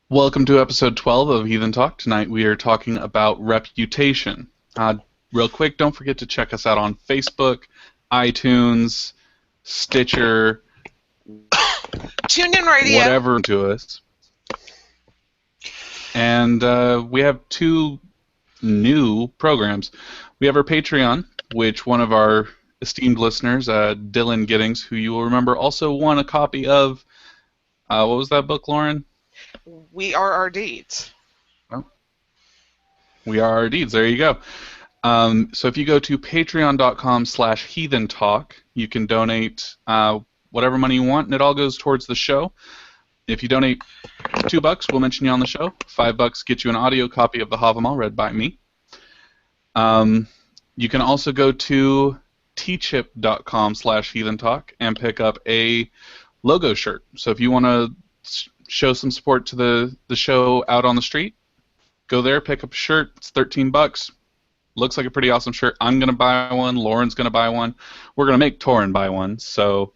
Welcome to episode 12 of Heathen Talk. Tonight we are talking about reputation. Real quick, don't forget to check us out on Facebook, iTunes, Stitcher, TuneIn Radio. whatever to us. And we have two new programs. We have our Patreon, which one of our esteemed listeners, Dylan Giddings, who you will remember also won a copy of, what was that book, Lauren? We Are Our Deeds. Oh. We Are Our Deeds. There you go. So if you go to patreon.com/heathentalk, you can donate whatever money you want, and it all goes towards the show. If you donate $2, we'll mention you on the show. $5 gets you an audio copy of the Havamal read by me. You can also go to teechip.com/heathentalk and pick up a logo shirt. So if you want to show some support to the show out on the street, go there, pick up a shirt. It's $13. Looks like a pretty awesome shirt. I'm going to buy one. Lauren's going to buy one. We're going to make Torin buy one. So,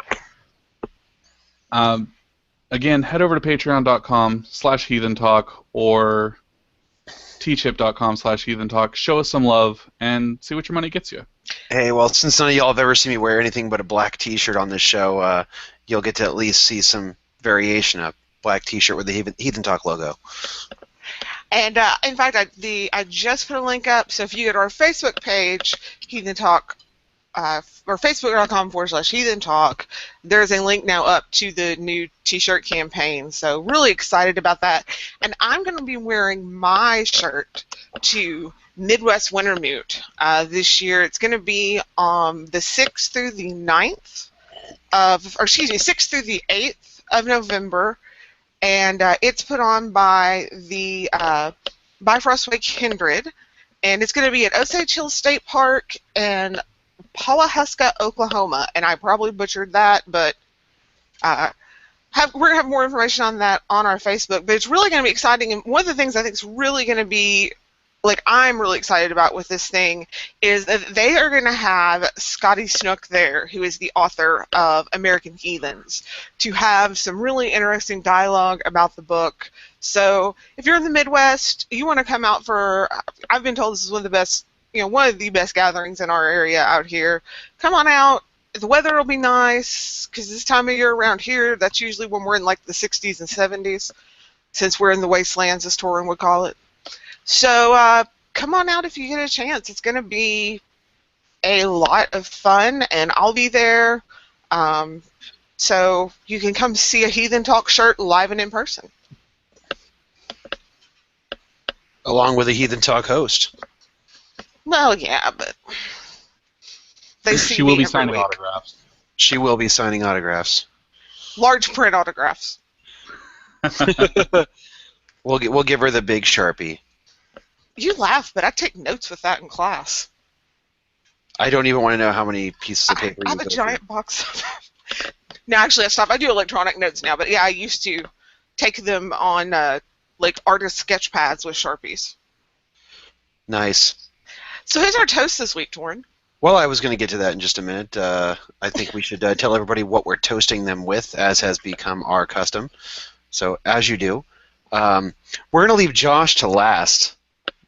again, head over to patreon.com/heathentalk or teechip.com/heathentalk. Show us some love and see what your money gets you. Hey, well, since none of y'all have ever seen me wear anything but a black T-shirt on this show, you'll get to at least see some variation of black T-shirt with the Heathen Talk logo. And in fact, I just put a link up. So if you go to our Facebook page, Heathen Talk, or facebook.com/Heathen Talk, there's a link now up to the new T-shirt campaign. So really excited about that. And I'm going to be wearing my shirt to Midwest Wintermute this year. It's going to be on the 6th through the 9th of, or excuse me, 6th through the 8th of November. And it's put on by the Bifrost Wake Kindred, and it's going to be at Osage Hill State Park in Pawhuska, Oklahoma. And I probably butchered that, but we're going to have more information on that on our Facebook. But it's really going to be exciting, and one of the things I think is really going to be, like, I'm really excited about with this thing is that they are going to have Scotty Snook there, who is the author of American Heathens, to have some really interesting dialogue about the book. So if you're in the Midwest, you want to come out for, I've been told this is one of the best, one of the best gatherings in our area out here. Come on out. The weather will be nice, because this time of year around here, that's usually when we're in like the 60s and 70s, since we're in the wastelands, as Torin would call it. So come on out if you get a chance. It's going to be a lot of fun, and I'll be there. So you can come see a Heathen Talk shirt live and in person. Along with a Heathen Talk host. Well, yeah, but they see She will me be every signing week. autographs. She will be signing autographs. Large print autographs. We'll give her the big Sharpie. You laugh, but I take notes with that in class. I don't even want to know how many pieces of paper I you have a go giant box of No, actually, I stopped. I do electronic notes now, but yeah, I used to take them on like artist sketch pads with Sharpies. Nice. So who's our toast this week, Torin? Well, I was going to get to that in just a minute. I think we should tell everybody what we're toasting them with, as has become our custom. So, as you do, we're going to leave Josh to last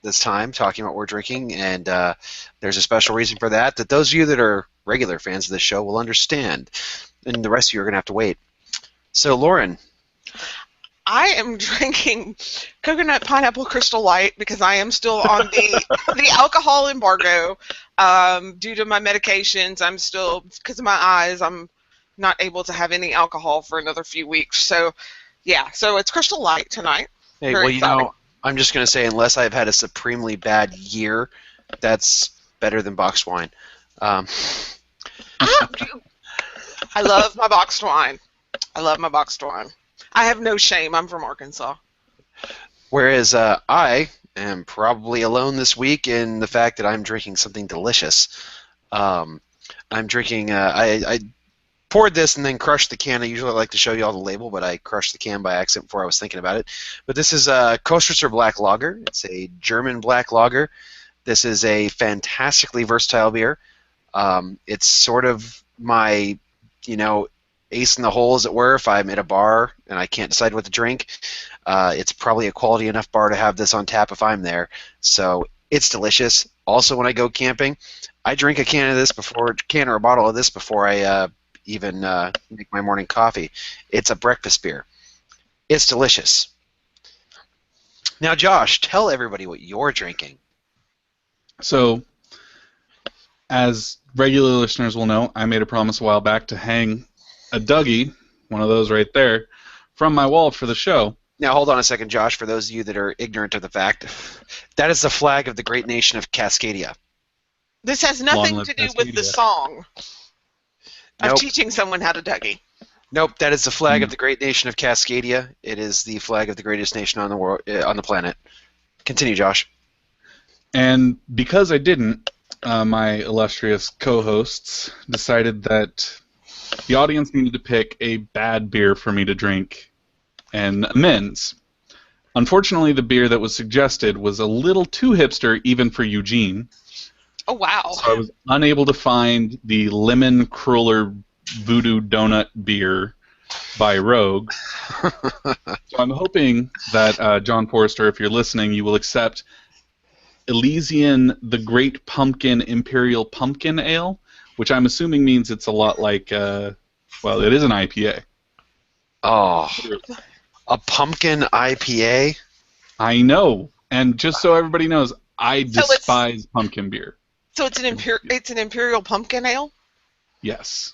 this time, talking about what we're drinking, and there's a special reason for that those of you that are regular fans of this show will understand, and the rest of you are going to have to wait. So, Lauren. I am drinking coconut pineapple Crystal Light because I am still on the alcohol embargo due to my medications. I'm still, because of my eyes, I'm not able to have any alcohol for another few weeks. So, yeah, so it's Crystal Light tonight. Hey, Very well, exciting. I'm just going to say, unless I've had a supremely bad year, that's better than boxed wine. I love my boxed wine. I love my boxed wine. I have no shame. I'm from Arkansas. Whereas I am probably alone this week in the fact that I'm drinking something delicious. I'm drinking, I poured this and then crushed the can. I usually like to show you all the label, but I crushed the can by accident before I was thinking about it. But this is Kostritzer Black Lager. It's a German black lager. This is a fantastically versatile beer. It's sort of my, ace in the hole, as it were. If I'm at a bar and I can't decide what to drink, it's probably a quality enough bar to have this on tap if I'm there. So it's delicious. Also, when I go camping, I drink a can or a bottle of this before I even make my morning coffee. It's a breakfast beer. It's delicious. Now, Josh, tell everybody what you're drinking. So, as regular listeners will know, I made a promise a while back to hang a Dougie, one of those right there, from my wall for the show. Now, hold on a second, Josh. For those of you that are ignorant of the fact, that is the flag of the great nation of Cascadia. This has Long nothing live to do with the Cascadia. song of Nope. teaching someone how to Dougie. Nope, that is the flag of the great nation of Cascadia. It is the flag of the greatest nation on the world, on the planet. Continue, Josh. And because I didn't, my illustrious co-hosts decided that the audience needed to pick a bad beer for me to drink and amends. Unfortunately, the beer that was suggested was a little too hipster even for Eugene, Oh, wow. so I was unable to find the Lemon Cruller Voodoo Donut beer by Rogue. So I'm hoping that, John Forrester, if you're listening, you will accept Elysian the Great Pumpkin Imperial Pumpkin Ale, which I'm assuming means it's a lot like, well, it is an IPA. Oh, a pumpkin IPA? I know, and just so everybody knows, I So it's- despise pumpkin beer. So it's an imperial pumpkin ale? Yes.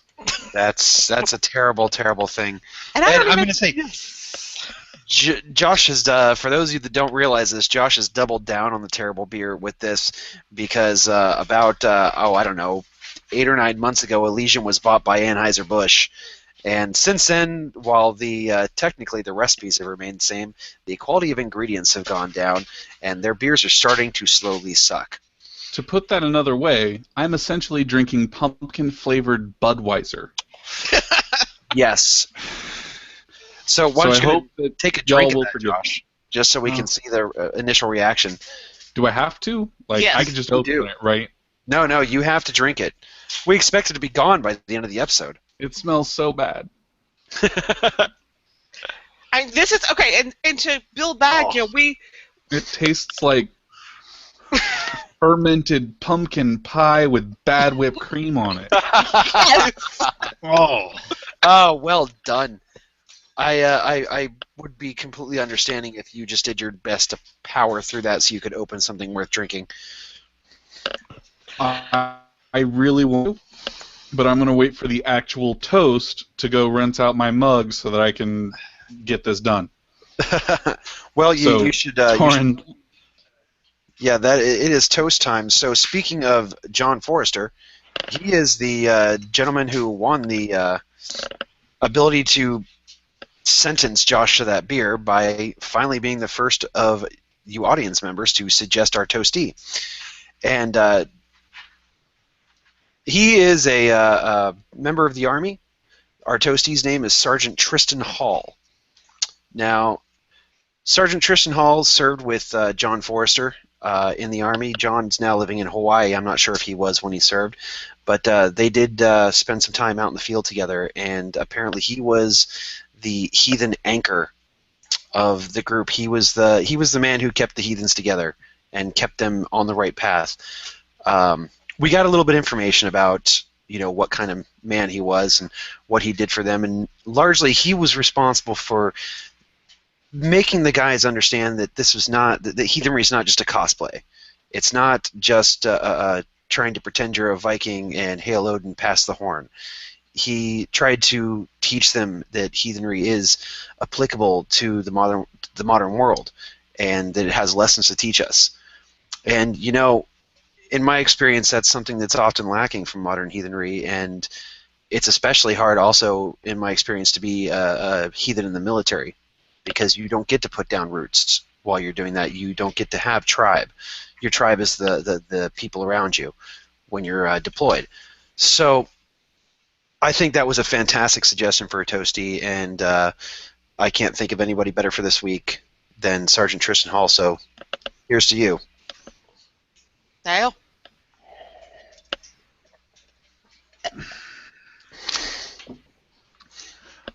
That's a terrible, terrible thing. And I And don't I'm even... going to say, Josh has, for those of you that don't realize this, Josh has doubled down on the terrible beer with this because about, I don't know, 8 or 9 months ago, Elysian was bought by Anheuser-Busch. And since then, while technically the recipes have remained the same, the quality of ingredients have gone down, and their beers are starting to slowly suck. To put that another way, I'm essentially drinking pumpkin-flavored Budweiser. Yes. So why So don't I you hope that take a y'all drink of will that, forgive Josh, just so we can Oh. see the initial reaction. Do I have to? Like, Yes, I could just you open do. it, right? No, you have to drink it. We expect it to be gone by the end of the episode. It smells so bad. This is... Okay, and to build back, Oh. It tastes like fermented pumpkin pie with bad whipped cream on it. Oh. Oh, well done. I would be completely understanding if you just did your best to power through that so you could open something worth drinking. I really want to, but I'm going to wait for the actual toast to go rinse out my mug so that I can get this done. Well, So, you should. Torin, Yeah, it is toast time. So speaking of John Forrester, he is the gentleman who won the ability to sentence Josh to that beer by finally being the first of you audience members to suggest our toastee. And he is a member of the Army. Our toastee's name is Sergeant Tristan Hall. Now, Sergeant Tristan Hall served with John Forrester in the Army. John's now living in Hawaii. I'm not sure if he was when he served, but they did spend some time out in the field together, and apparently he was the Heathen anchor of the group. He was the man who kept the Heathens together and kept them on the right path. We got a little bit of information about what kind of man he was and what he did for them, and largely he was responsible for making the guys understand that this was not that heathenry is not just a cosplay. It's not just trying to pretend you're a Viking and hail Odin past the horn. He tried to teach them that heathenry is applicable to the modern world, and that it has lessons to teach us. And in my experience, that's something that's often lacking from modern heathenry, and it's especially hard also in my experience to be a heathen in the military, because you don't get to put down roots while you're doing that. You don't get to have tribe. Your tribe is the people around you when you're deployed. So I think that was a fantastic suggestion for a toastie, and I can't think of anybody better for this week than Sergeant Tristan Hall, so here's to you. Dale?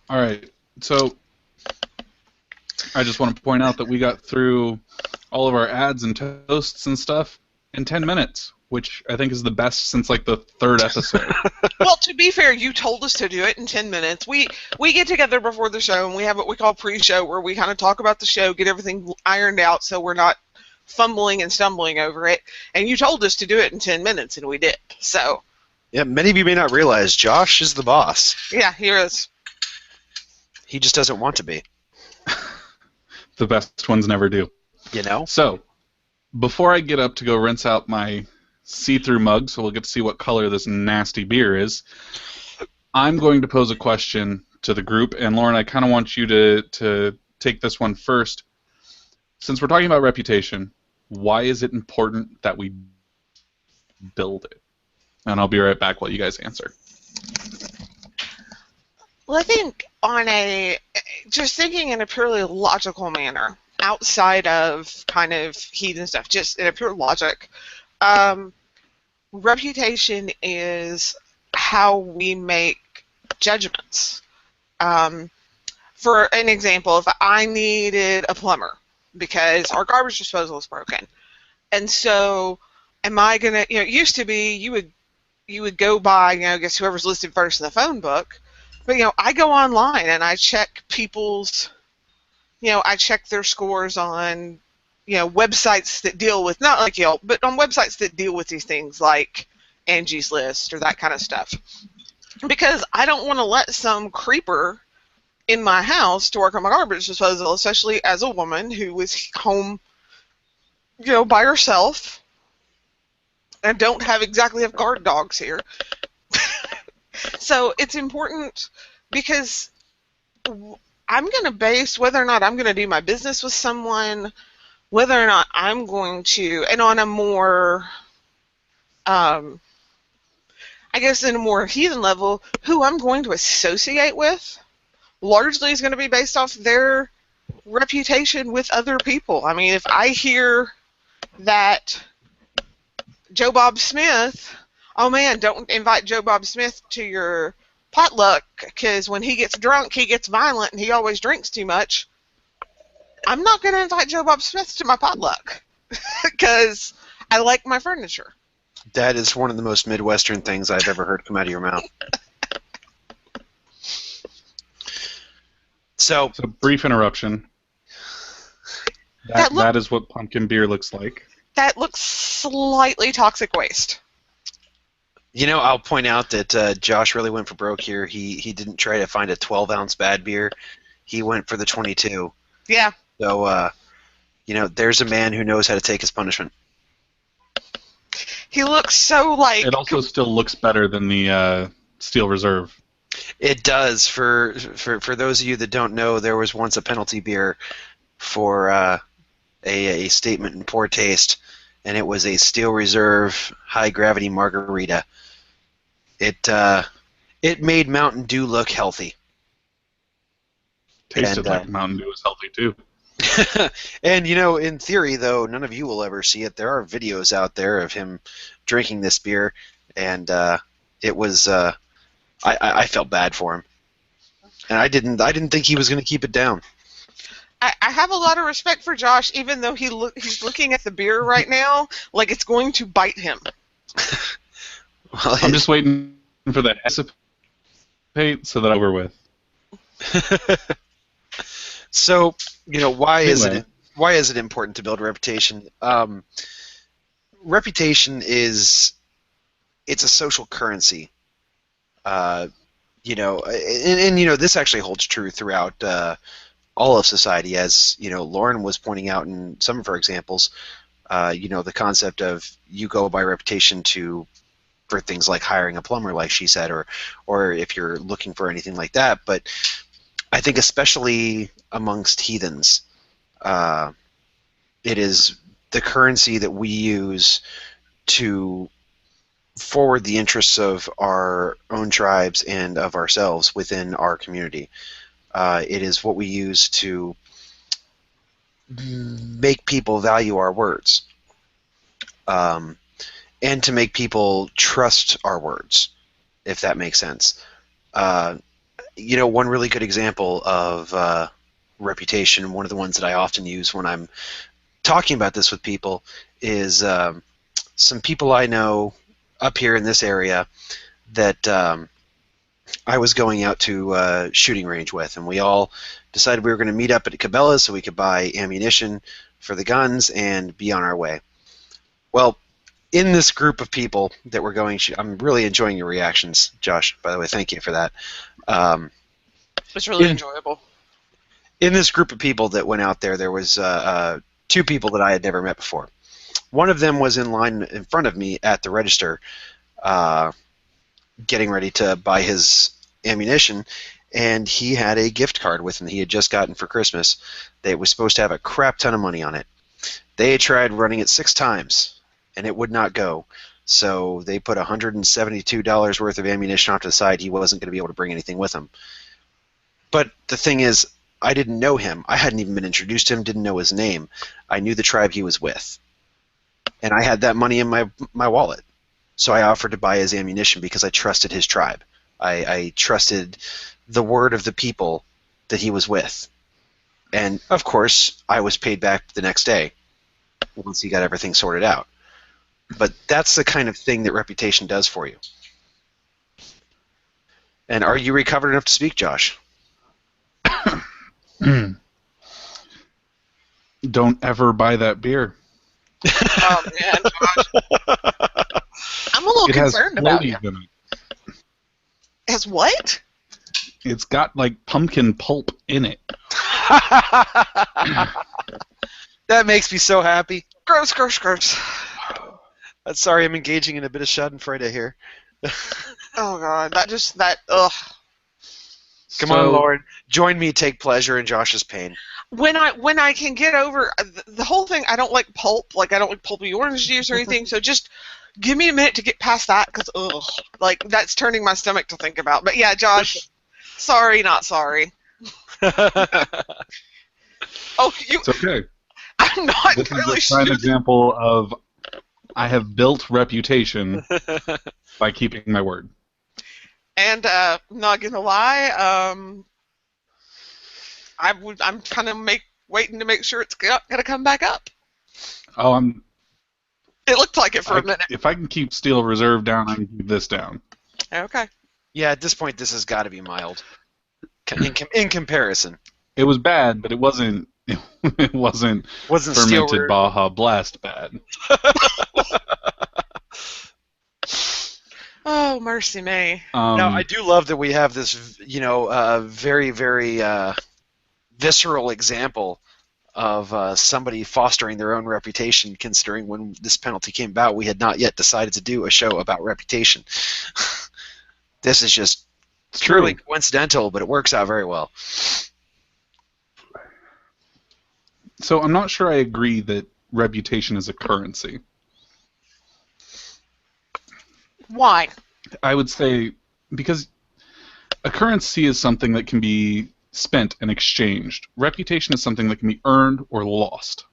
All right. So I just want to point out that we got through all of our ads and toasts and stuff in 10 minutes, which I think is the best since like the third episode. Well, to be fair, you told us to do it in 10 minutes. We get together before the show, and we have what we call pre-show, where we kind of talk about the show, get everything ironed out so we're not fumbling and stumbling over it. And you told us to do it in 10 minutes, and we did. So, Yeah, many of you may not realize Josh is the boss. yeah, here is. He just doesn't want to be. The best ones never do. You know? So, before I get up to go rinse out my see-through mug, so we'll get to see what color this nasty beer is, I'm going to pose a question to the group, and Lauren, I kind of want you to take this one first. Since we're talking about reputation, why is it important that we build it? And I'll be right back while you guys answer. Well, I think just thinking in a purely logical manner, outside of kind of heathen stuff, just in a pure logic, reputation is how we make judgments. For an example, if I needed a plumber because our garbage disposal is broken, and so am I gonna? It used to be you would go by, I guess whoever's listed first in the phone book. But, I go online and I check people's, I check their scores on, websites that deal with, not like Yelp, but on websites that deal with these things like Angie's List or that kind of stuff. Because I don't want to let some creeper in my house to work on my garbage disposal, especially as a woman who is home, by herself and don't exactly have guard dogs here. So it's important because I'm going to base whether or not I'm going to do my business with someone, whether or not I'm going to, and on a more, I guess in a more heathen level, who I'm going to associate with largely is going to be based off their reputation with other people. I mean, if I hear that Joe Bob Smith, oh man, don't invite Joe Bob Smith to your potluck because when he gets drunk, he gets violent and he always drinks too much. I'm not going to invite Joe Bob Smith to my potluck because I like my furniture. That is one of the most Midwestern things I've ever heard come out of your mouth. So, brief interruption. That is what pumpkin beer looks like. That looks slightly toxic waste. I'll point out that Josh really went for broke here. He didn't try to find a 12-ounce bad beer. He went for the 22. Yeah. So, there's a man who knows how to take his punishment. He looks so like... It also still looks better than the Steel Reserve. It does. For those of you that don't know, there was once a penalty beer for a statement in poor taste, and it was a Steel Reserve high-gravity margarita. It made Mountain Dew look healthy. Tasted like Mountain Dew was healthy too. And in theory, though, none of you will ever see it. There are videos out there of him drinking this beer, and it was. I felt bad for him, and I didn't think he was going to keep it down. I have a lot of respect for Josh, even though he's looking at the beer right now like it's going to bite him. Well, I'm just waiting for the hesitate so that I'm over with. So, why is Anyway. it important to build reputation? Reputation it's a social currency. And this actually holds true throughout all of society, as Lauren was pointing out in some of her examples. The concept of you go by reputation for things like hiring a plumber, like she said, or if you're looking for anything like that. But I think especially amongst heathens, it is the currency that we use to forward the interests of our own tribes and of ourselves within our community. It is what we use to make people value our words, and to make people trust our words, if that makes sense. One really good example of reputation, one of the ones that I often use when I'm talking about this with people, is some people I know up here in this area that I was going out to shooting range with, and we all decided we were going to meet up at Cabela's so we could buy ammunition for the guns and be on our way. Well, in this group of people that were going, I'm really enjoying your reactions, Josh, by the way. Thank you for that. It's really enjoyable. In this group of people that went out there was two people that I had never met before. One of them was in line in front of me at the register getting ready to buy his ammunition, and he had a gift card with him that he had just gotten for Christmas that was supposed to have a crap ton of money on it. They had tried running it 6 times, and it would not go. So they put $172 worth of ammunition off to the side. He wasn't going to be able to bring anything with him. But the thing is, I didn't know him. I hadn't even been introduced to him, didn't know his name. I knew the tribe he was with. And I had that money in my wallet. So I offered to buy his ammunition because I trusted his tribe. I trusted the word of the people that he was with. And, of course, I was paid back the next day once he got everything sorted out. But that's the kind of thing that reputation does for you. And are you recovered enough to speak, Josh? Don't ever buy that beer. Oh man, Josh. I'm a little concerned about you. In it. Has what? It's got like pumpkin pulp in it. That makes me so happy. Gross, gross, gross. Sorry, I'm engaging in a bit of Schadenfreude here. Oh god, ugh. Come on, Lauren. Join me. Take pleasure in Josh's pain. When I can get over the whole thing, I don't like pulp. Like I don't like pulpy orange juice or anything. So just give me a minute to get past that, because like that's turning my stomach to think about. But yeah, Josh, sorry, not sorry. It's okay. I'm not this really is a prime example of I have built reputation by keeping my word. And not gonna lie, I'm kind of waiting to make sure it's gonna come back up. Oh, It looked like it for a minute. If I can keep Steel Reserve down, I can keep this down. Okay. Yeah, at this point, this has got to be mild in comparison. It was bad, but it wasn't. It wasn't fermented Baja Blast bad. Oh, mercy me. Now, I do love that we have this, very, very visceral example of somebody fostering their own reputation, considering when this penalty came about, we had not yet decided to do a show about reputation. This is just purely coincidental, but it works out very well. So I'm not sure I agree that reputation is a currency. Why? I would say because a currency is something that can be spent and exchanged. Reputation is something that can be earned or lost.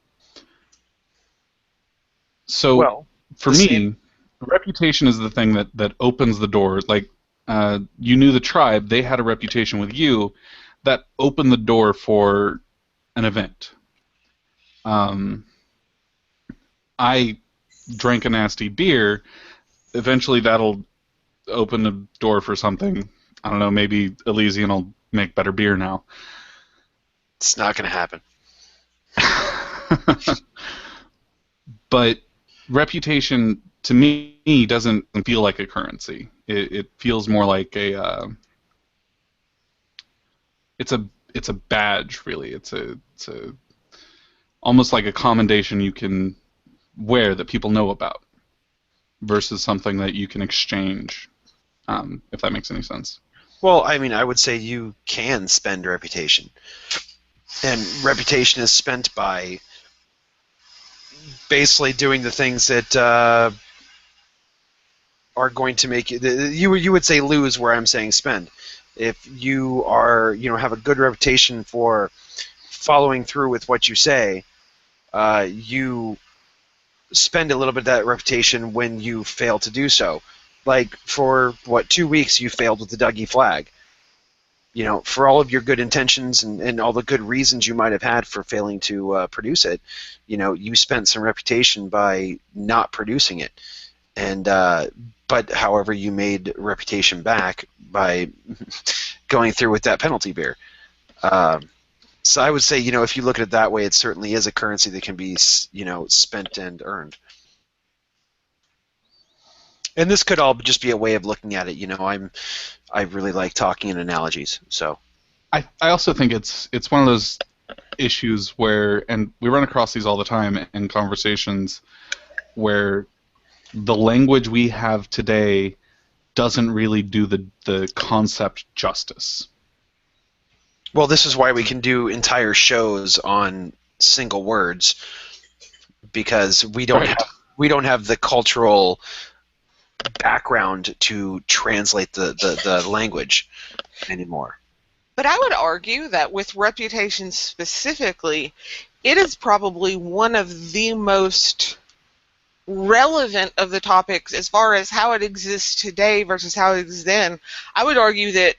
So for me, reputation is the thing that opens the door. Like you knew the tribe, they had a reputation with you that opened the door for an event. I drank a nasty beer. Eventually, that'll open the door for something. I don't know. Maybe Elysian will make better beer now. It's not going to happen. But reputation, to me, doesn't feel like a currency. It feels more like a. It's a badge, really. It's a almost like a commendation you can wear that people know about, versus something that you can exchange, if that makes any sense. Well, I mean, I would say you can spend reputation. And reputation is spent by basically doing the things that are going to make you would say lose where I'm saying spend. If you are, have a good reputation for following through with what you say, you spend a little bit of that reputation when you fail to do so. Like, for, 2 weeks you failed with the Dougie flag. for all of your good intentions and all the good reasons you might have had for failing to produce it, you spent some reputation by not producing it. And but however, you made reputation back by going through with that penalty beer. So I would say, if you look at it that way, it certainly is a currency that can be, spent and earned. And this could all just be a way of looking at it. I really like talking in analogies. So I also think it's one of those issues where, and we run across these all the time in conversations, where the language we have today doesn't really do the concept justice. Well, this is why we can do entire shows on single words, because we don't have the cultural background to translate the language anymore. But I would argue that with reputation specifically, it is probably one of the most relevant of the topics as far as how it exists today versus how it exists then. I would argue that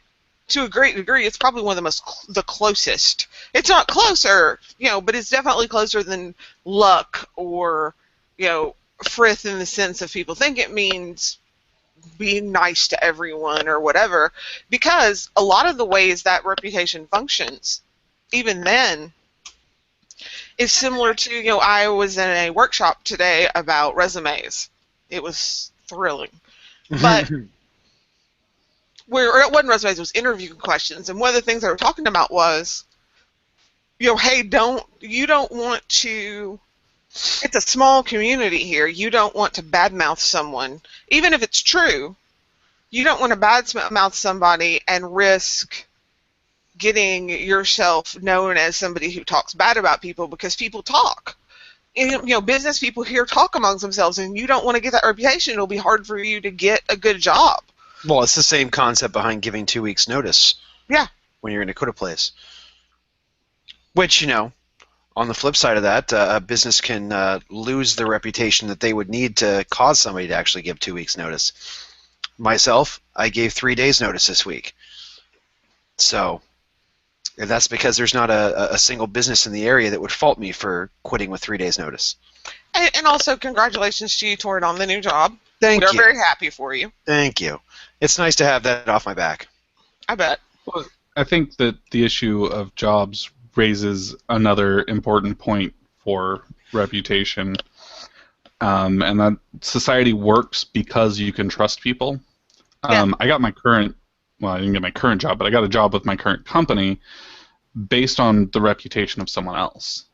to a great degree, it's probably one of the closest. It's not closer, but it's definitely closer than luck or, frith in the sense of people think it means being nice to everyone or whatever, because a lot of the ways that reputation functions, even then, is similar to, I was in a workshop today about resumes. It was thrilling. But it wasn't resumes, it was interview questions, and one of the things they were talking about was, hey, you don't want to, it's a small community here, you don't want to badmouth someone, even if it's true, you don't want to badmouth somebody and risk getting yourself known as somebody who talks bad about people, because people talk. And, business people here talk amongst themselves, and you don't want to get that reputation. It'll be hard for you to get a good job. Well, it's the same concept behind giving 2 weeks' notice. Yeah. When you're going to quit a place. Which, on the flip side of that, a business can lose the reputation that they would need to cause somebody to actually give 2 weeks' notice. Myself, I gave 3 days' notice this week. So that's because there's not a single business in the area that would fault me for quitting with 3 days' notice. And also, congratulations to you, Torrin, on the new job. Thank you. We're very happy for you. Thank you. It's nice to have that off my back. I bet. Well, I think that the issue of jobs raises another important point for reputation, and that society works because you can trust people. Yeah. I got my current, well, I didn't get my current job, but I got a job with my current company based on the reputation of someone else.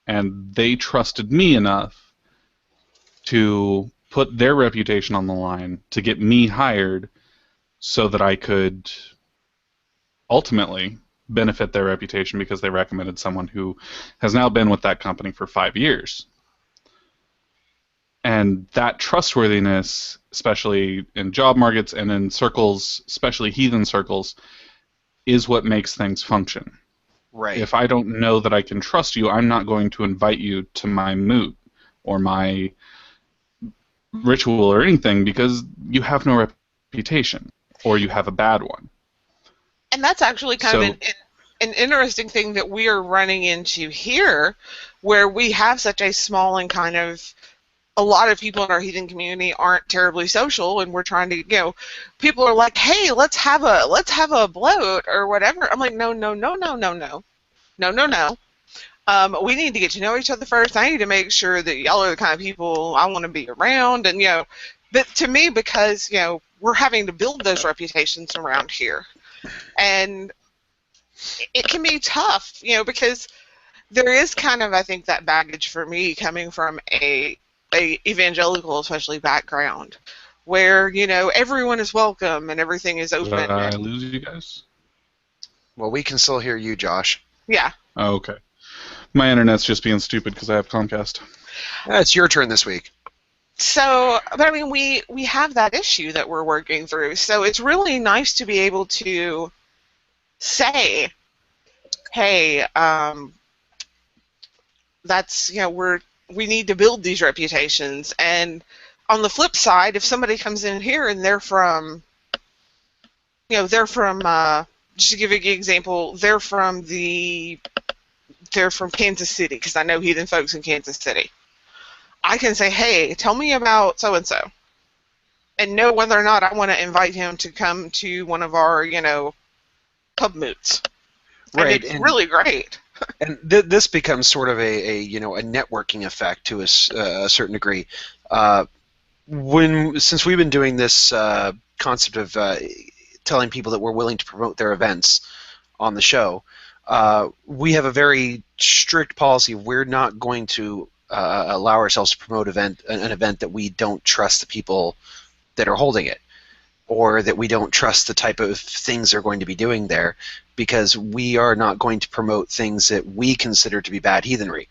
And they trusted me enough to put their reputation on the line to get me hired so that I could ultimately benefit their reputation, because they recommended someone who has now been with that company for 5 years. And that trustworthiness, especially in job markets and in circles, especially heathen circles, is what makes things function. Right. If I don't know that I can trust you, I'm not going to invite you to my moot or my ritual or anything, because you have no reputation or you have a bad one. And that's actually kind of an interesting thing that we are running into here, where we have such a small and kind of, a lot of people in our heathen community aren't terribly social, and we're trying to, people are like, hey, let's have a bloat or whatever. I'm like, no. We need to get to know each other first. I need to make sure that y'all are the kind of people I want to be around, and but to me, because we're having to build those reputations around here, and it can be tough, because there is kind of, I think, that baggage for me coming from a evangelical, especially, background, where everyone is welcome and everything is open. Did I lose you guys? Well, we can still hear you, Josh. Yeah. Oh, okay. My internet's just being stupid because I have Comcast. It's your turn this week. So, but I mean, we have that issue that we're working through. So it's really nice to be able to say, hey, that's, we need to build these reputations. And on the flip side, if somebody comes in here and they're from just to give you an example, they're from Kansas City, because I know heathen folks in Kansas City. I can say, hey, tell me about so and so, and know whether or not I want to invite him to come to one of our, pub moots. And Right, it's really great. and this becomes sort of a networking effect to a certain degree. Since we've been doing this concept of telling people that we're willing to promote their events on the show, we have a very strict policy. We're not going to allow ourselves to promote an event that we don't trust the people that are holding it, or that we don't trust the type of things they're going to be doing there, because we are not going to promote things that we consider to be bad heathenry.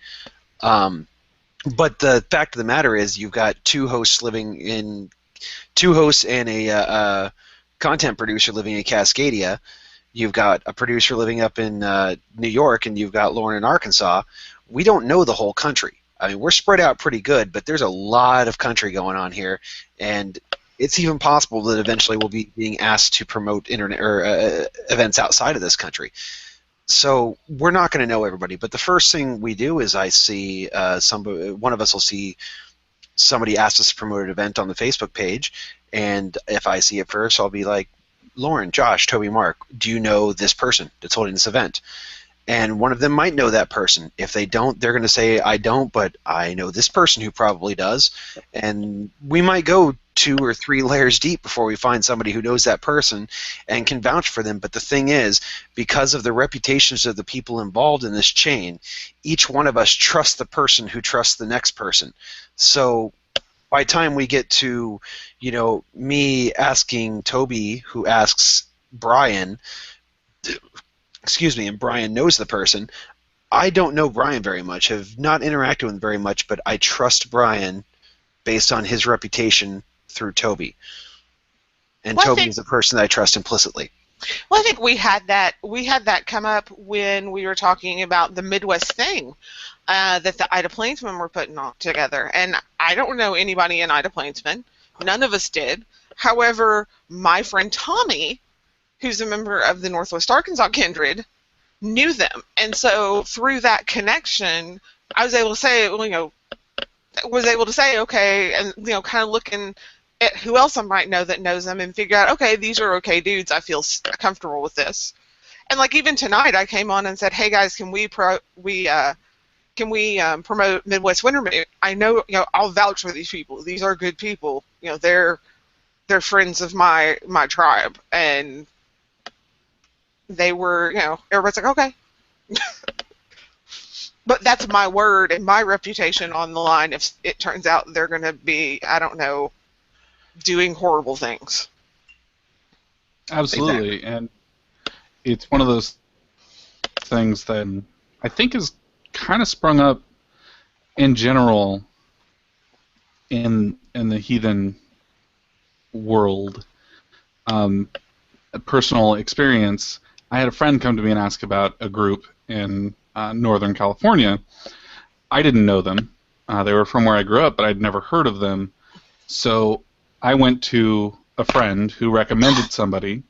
But the fact of the matter is, you've got two hosts and a content producer living in Cascadia. You've got a producer living up in New York, and you've got Lauren in Arkansas. We don't know the whole country. I mean, we're spread out pretty good, but there's a lot of country going on here, and it's even possible that eventually we'll be being asked to promote internet or events outside of this country. So we're not going to know everybody, but the first thing we do is I see one of us will see somebody asked us to promote an event on the Facebook page, and if I see it first, I'll be like, Lauren, Josh, Toby, Mark, do you know this person that's holding this event? And one of them might know that person. If they don't, they're going to say, I don't, but I know this person who probably does. And we might go 2 or 3 layers deep before we find somebody who knows that person and can vouch for them. But the thing is, because of the reputations of the people involved in this chain, each one of us trusts the person who trusts the next person. So by the time we get to, me asking Toby, who asks Brian, and Brian knows the person, I don't know Brian very much, have not interacted with him very much, but I trust Brian based on his reputation through Toby. And Toby is a person that I trust implicitly. Well, I think we had that come up when we were talking about the Midwest thing that the Ida Plainsmen were putting on together. And I don't know anybody in Ida Plainsmen. None of us did. However, my friend Tommy, who's a member of the Northwest Arkansas Kindred, knew them. And so through that connection, I was able to say, okay, and, kind of looking at who else I might know that knows them and figure out, okay, these are okay dudes. I feel comfortable with this. And like even tonight, I came on and said, hey guys, can we promote Midwest Winter Moot? I know, I'll vouch for these people. These are good people. They're friends of my tribe, and they were, everybody's like, okay. But that's my word and my reputation on the line if it turns out they're going to be, I don't know, doing horrible things. Absolutely. Exactly. And it's one of those things that I think is kind of sprung up in general in the heathen world. A personal experience, I had a friend come to me and ask about a group in Northern California. I didn't know them. They were from where I grew up, but I'd never heard of them. So I went to a friend who recommended somebody,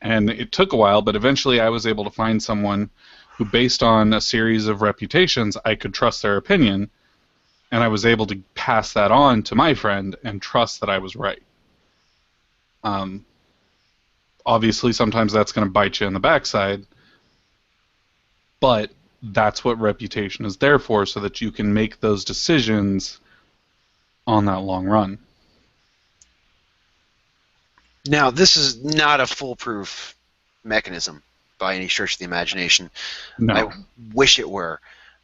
and it took a while, but eventually I was able to find someone who, based on a series of reputations, I could trust their opinion, and I was able to pass that on to my friend and trust that I was right. Obviously, sometimes that's going to bite you in the backside, but that's what reputation is there for, so that you can make those decisions on that long run. Now, this is not a foolproof mechanism by any stretch of the imagination. No. I wish it were.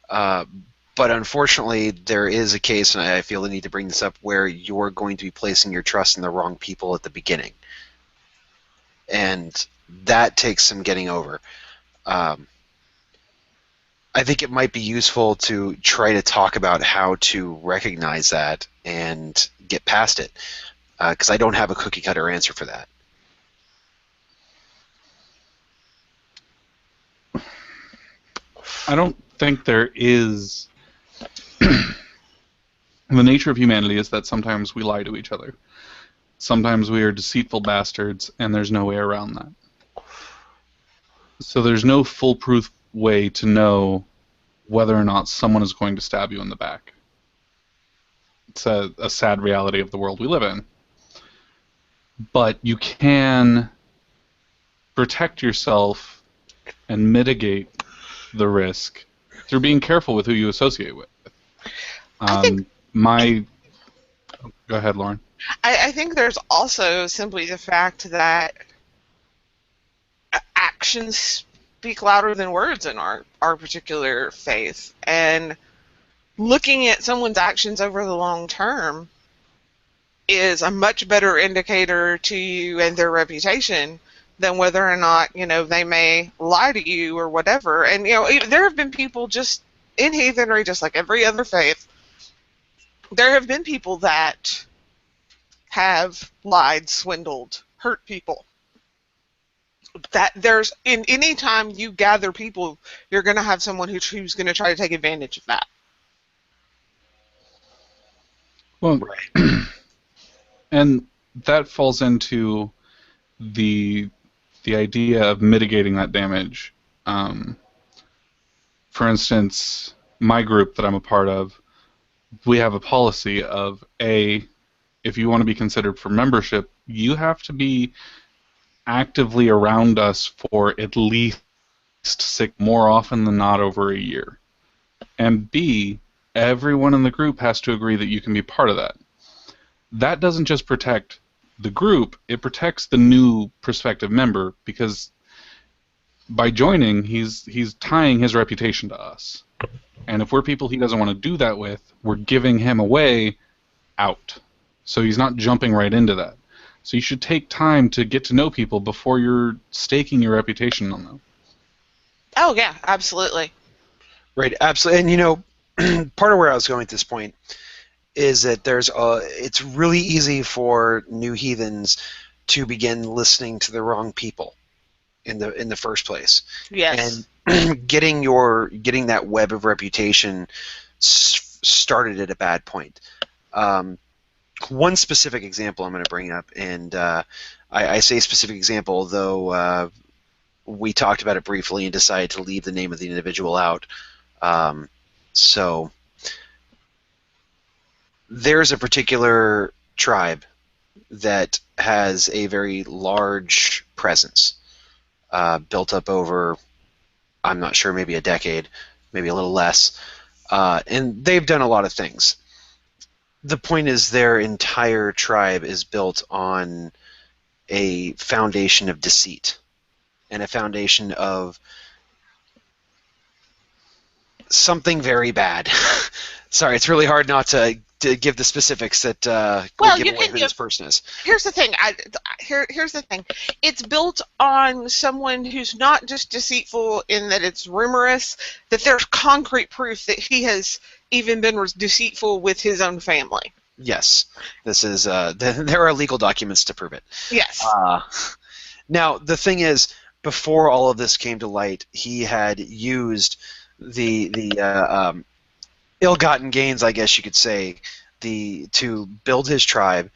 But unfortunately, there is a case, and I feel the need to bring this up, where you're going to be placing your trust in the wrong people at the beginning. And that takes some getting over. I think it might be useful to try to talk about how to recognize that and get past it, because I don't have a cookie-cutter answer for that. I don't think there is. The nature of humanity is that sometimes we lie to each other. Sometimes we are deceitful bastards, and there's no way around that. So there's no foolproof way to know whether or not someone is going to stab you in the back. It's a sad reality of the world we live in. But you can protect yourself and mitigate the risk through being careful with who you associate with. I think Go ahead, Lauren. I think there's also simply the fact that actions speak louder than words in our particular faith. And looking at someone's actions over the long term is a much better indicator to you and their reputation than whether or not, they may lie to you or whatever. And, there have been people just in heathenry, just like every other faith, there have been people that have lied, swindled, hurt people. That there's in any time you gather people, you're going to have someone who's going to try to take advantage of that. Well, and that falls into the idea of mitigating that damage. For instance, my group that I'm a part of, we have a policy of if you want to be considered for membership, you have to be actively around us for at least more often than not over a year. And B, everyone in the group has to agree that you can be part of that. That doesn't just protect the group, it protects the new prospective member, because by joining, he's tying his reputation to us. And if we're people he doesn't want to do that with, we're giving him away out. So he's not jumping right into that. So you should take time to get to know people before you're staking your reputation on them. Oh, yeah, absolutely. Right, absolutely. And, part of where I was going at this point is that it's really easy for new heathens to begin listening to the wrong people in the first place. Yes. And getting that web of reputation started at a bad point. One specific example I'm going to bring up, and I say specific example, though we talked about it briefly and decided to leave the name of the individual out. So there's a particular tribe that has a very large presence, built up over, I'm not sure, maybe a decade, maybe a little less, and they've done a lot of things. The point is their entire tribe is built on a foundation of deceit and a foundation of something very bad. Sorry, it's really hard not to give the specifics that will give away who this person is. Here's the thing. Here's the thing. It's built on someone who's not just deceitful in that it's rumorous, that there's concrete proof that he has even been deceitful with his own family. Yes. This is there are legal documents to prove it. Yes. Now, the thing is, before all of this came to light, he had used the ill-gotten gains, I guess you could say, to build his tribe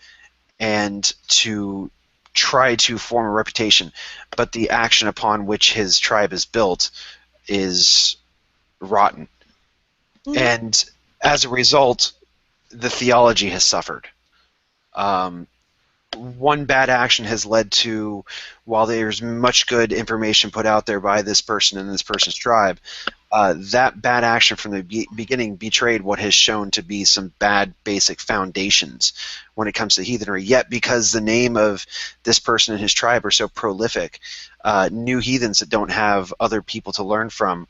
and to try to form a reputation. But the action upon which his tribe is built is rotten. Mm-hmm. And as a result, the theology has suffered. One bad action has led to, while there's much good information put out there by this person and this person's tribe, that bad action from the beginning betrayed what has shown to be some bad basic foundations when it comes to heathenry. Yet, because the name of this person and his tribe are so prolific, new heathens that don't have other people to learn from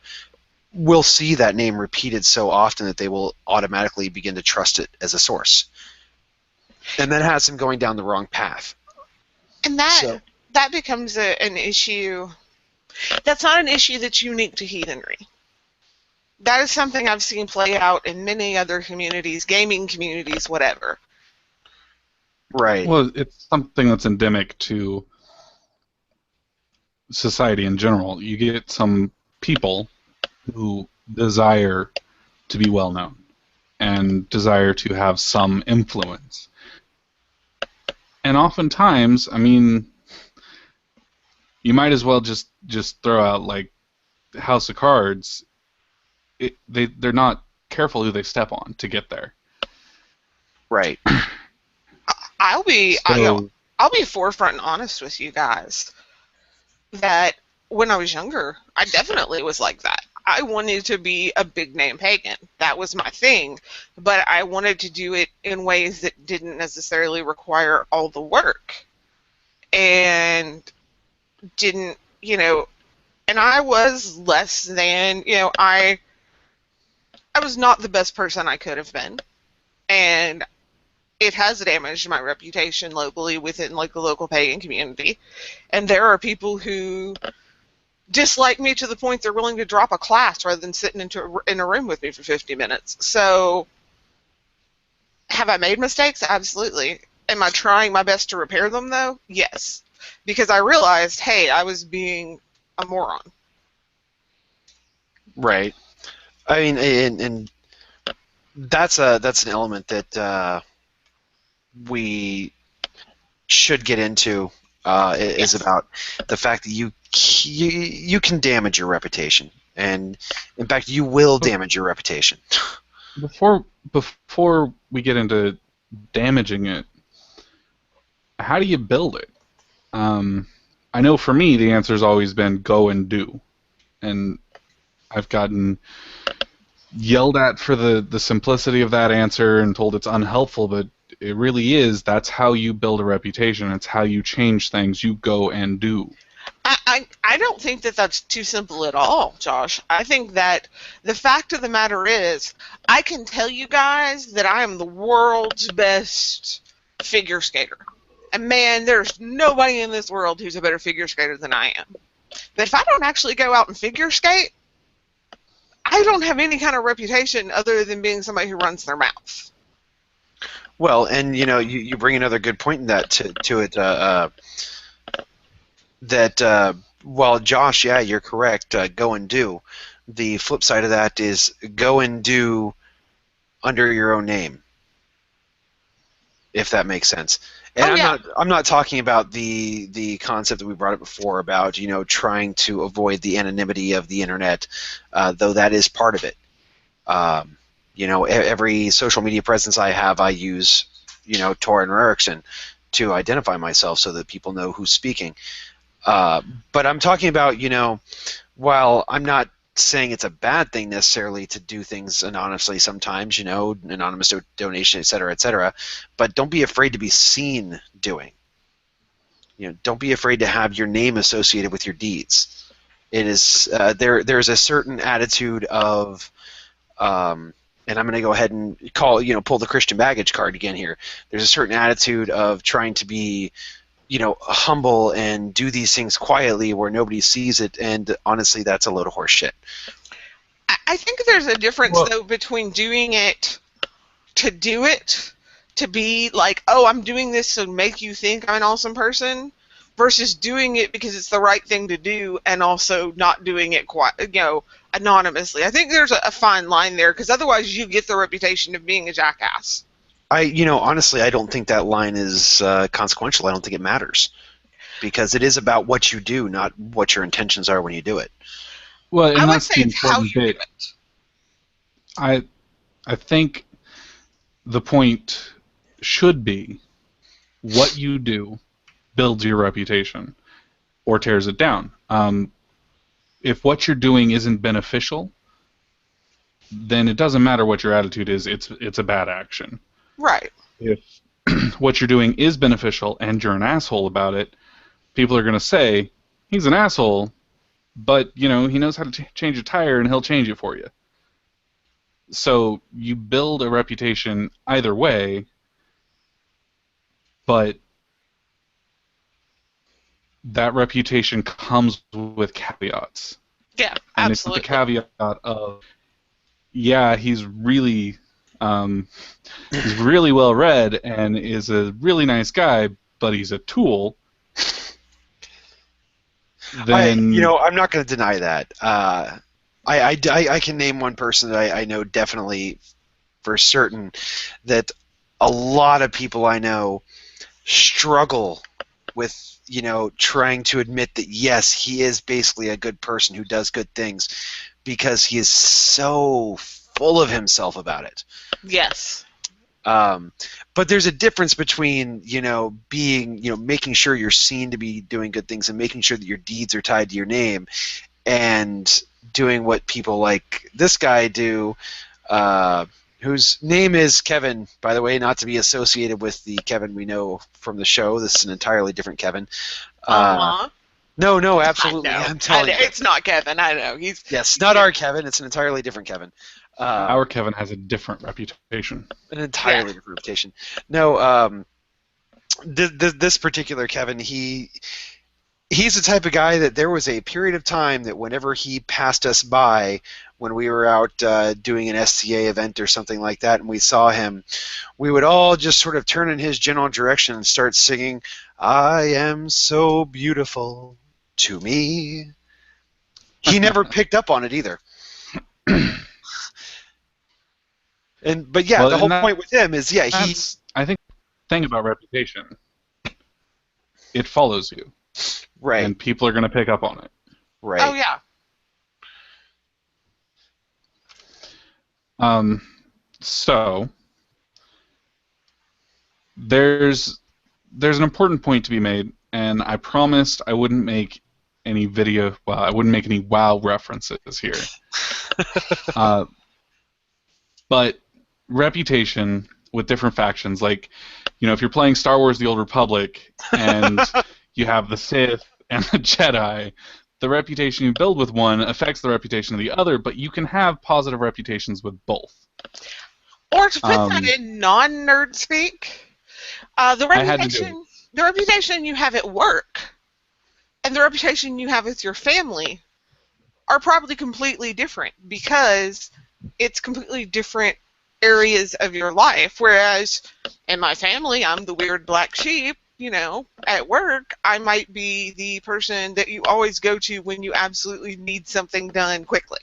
will see that name repeated so often that they will automatically begin to trust it as a source. And that has them going down the wrong path. And that becomes an issue. That's not an issue that's unique to heathenry. That is something I've seen play out in many other communities, gaming communities, whatever. Right. Well, it's something that's endemic to society in general. You get some people who desire to be well known and desire to have some influence. And oftentimes, I mean, you might as well just throw out like House of Cards. They're not careful who they step on to get there. Right. I'll be, So I'll be forefront and honest with you guys that when I was younger, I definitely was like that. I wanted to be a big name pagan. That was my thing. But I wanted to do it in ways that didn't necessarily require all the work. And didn't, and I was less than, I was not the best person I could have been. And it has damaged my reputation locally within like the local pagan community. And there are people who dislike me to the point they're willing to drop a class rather than sitting in a room with me for 50 minutes. So have I made mistakes? Absolutely. Am I trying my best to repair them though? Yes. Because I realized, hey, I was being a moron. Right. I mean, and that's an element that we should get into. Is Yes. about the fact that you can damage your reputation, and in fact, you will damage your reputation. before we get into damaging it, how do you build it? I know for me the answer's always been go and do, and I've gotten yelled at for the simplicity of that answer and told it's unhelpful, but it really is. That's how you build a reputation. It's how you change things. You go and do. I don't think that that's too simple at all, Josh. I think that the fact of the matter is, I can tell you guys that I am the world's best figure skater. And man, there's nobody in this world who's a better figure skater than I am. But if I don't actually go out and figure skate, I don't have any kind of reputation other than being somebody who runs their mouth. Well, and you bring another good point in that to it. That while Josh, yeah, you're correct. Go and do. The flip side of that is go and do under your own name, if that makes sense. And Oh yeah, I'm not talking about the concept that we brought up before about trying to avoid the anonymity of the internet, though that is part of it. Every social media presence I have, I use Torin Erickson to identify myself so that people know who's speaking. But I'm talking about, while I'm not saying it's a bad thing necessarily to do things anonymously sometimes, anonymous donation, et cetera, but don't be afraid to be seen doing. Don't be afraid to have your name associated with your deeds. It is there's a certain attitude of, and I'm going to go ahead and pull the Christian baggage card again here. There's a certain attitude of trying to be humble and do these things quietly where nobody sees it, and honestly, that's a load of horse shit. I think there's a difference Well, though between doing it to do it, to be like, oh, I'm doing this to make you think I'm an awesome person, versus doing it because it's the right thing to do and also not doing it quite, anonymously. I think there's a fine line there because otherwise you get the reputation of being a jackass. Honestly, I don't think that line is consequential. I don't think it matters because it is about what you do, not what your intentions are when you do it. Well, I and would that's say the it's how important you do bit. it. I think the point should be what you do builds your reputation or tears it down. If what you're doing isn't beneficial, then it doesn't matter what your attitude is. It's a bad action. Right. If what you're doing is beneficial and you're an asshole about it, people are going to say he's an asshole, but he knows how to change a tire and he'll change it for you. So you build a reputation either way, but that reputation comes with caveats. Yeah, And it's the absolutely. caveat of, yeah, he's really well read and is a really nice guy, but he's a tool. Then I'm not going to deny that. I can name one person that I know definitely for certain that a lot of people I know struggle with trying to admit that yes, he is basically a good person who does good things, because he is so full of himself about it. Yes. But there's a difference between, being, making sure you're seen to be doing good things and making sure that your deeds are tied to your name, and doing what people like this guy do, whose name is Kevin, by the way, not to be associated with the Kevin we know from the show. This is an entirely different Kevin. No, absolutely. I know. I'm telling you. It's not Kevin. I know. Yes, not our Kevin. It's an entirely different Kevin. Our Kevin has a different reputation. An entirely different reputation. No, this particular Kevin, he's the type of guy that there was a period of time that whenever he passed us by when we were out doing an SCA event or something like that, and we saw him, we would all just sort of turn in his general direction and start singing, "I am so beautiful to me." He never picked up on it either. But yeah, the whole point with him is, I think the thing about reputation, it follows you. Right. And people are going to pick up on it. Right. Oh, yeah. So there's an important point to be made, and I promised I wouldn't make any I wouldn't make any WoW references here. But reputation with different factions, like, if you're playing Star Wars The Old Republic and you have the Sith and the Jedi, the reputation you build with one affects the reputation of the other, but you can have positive reputations with both. Or to put that in non-nerd speak, the reputation you have at work and the reputation you have with your family are probably completely different, because it's completely different areas of your life. Whereas in my family, I'm the weird black sheep. At work, I might be the person that you always go to when you absolutely need something done quickly.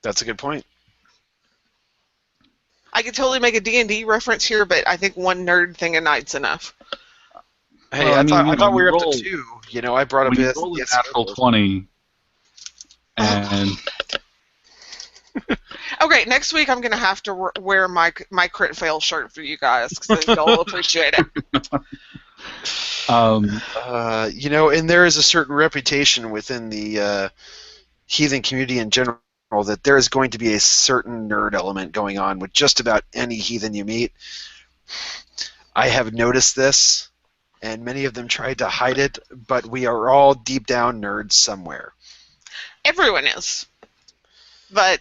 That's a good point. I could totally make a D&D reference here, but I think one nerd thing a night's enough. Hey, well, I thought we were up to 2. I brought up this. Roll a natural 20, and okay, next week I'm gonna have to wear my crit fail shirt for you guys, because they'll appreciate it. And there is a certain reputation within the heathen community in general that there is going to be a certain nerd element going on with just about any heathen you meet. I have noticed this, and many of them tried to hide it, but we are all deep down nerds somewhere. Everyone is. But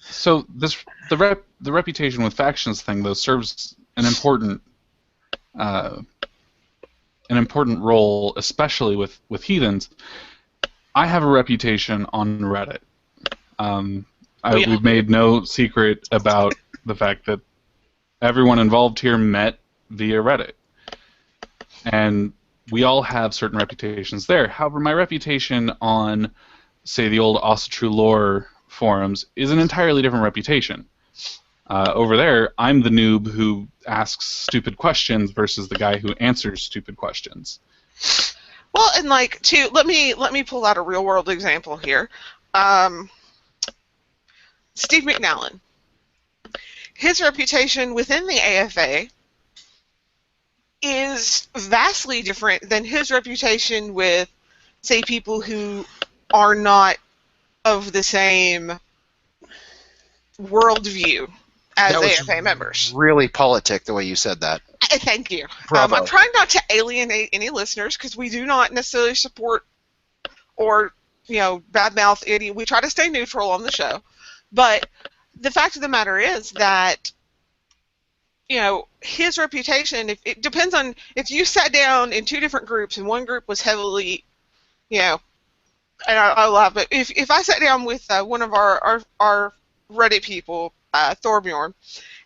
so the reputation with factions thing, though, serves an important role, especially with heathens. I have a reputation on Reddit. We've made no secret about the fact that everyone involved here met via Reddit, and we all have certain reputations there. However, my reputation on, say, the old True Lore forums is an entirely different reputation. Over there, I'm the noob who asks stupid questions versus the guy who answers stupid questions. Well, and let me pull out a real world example here. Steve McNallen. His reputation within the AFA is vastly different than his reputation with, say, people who are not of the same worldview as AFA members. Really politic the way you said that. Thank you. Bravo. I'm trying not to alienate any listeners, because we do not necessarily support or badmouth any. We try to stay neutral on the show, but the fact of the matter is that his reputation. It depends on if you sat down in two different groups, and one group was heavily, and I love it. If I sat down with one of our Reddit people, Thorbjorn,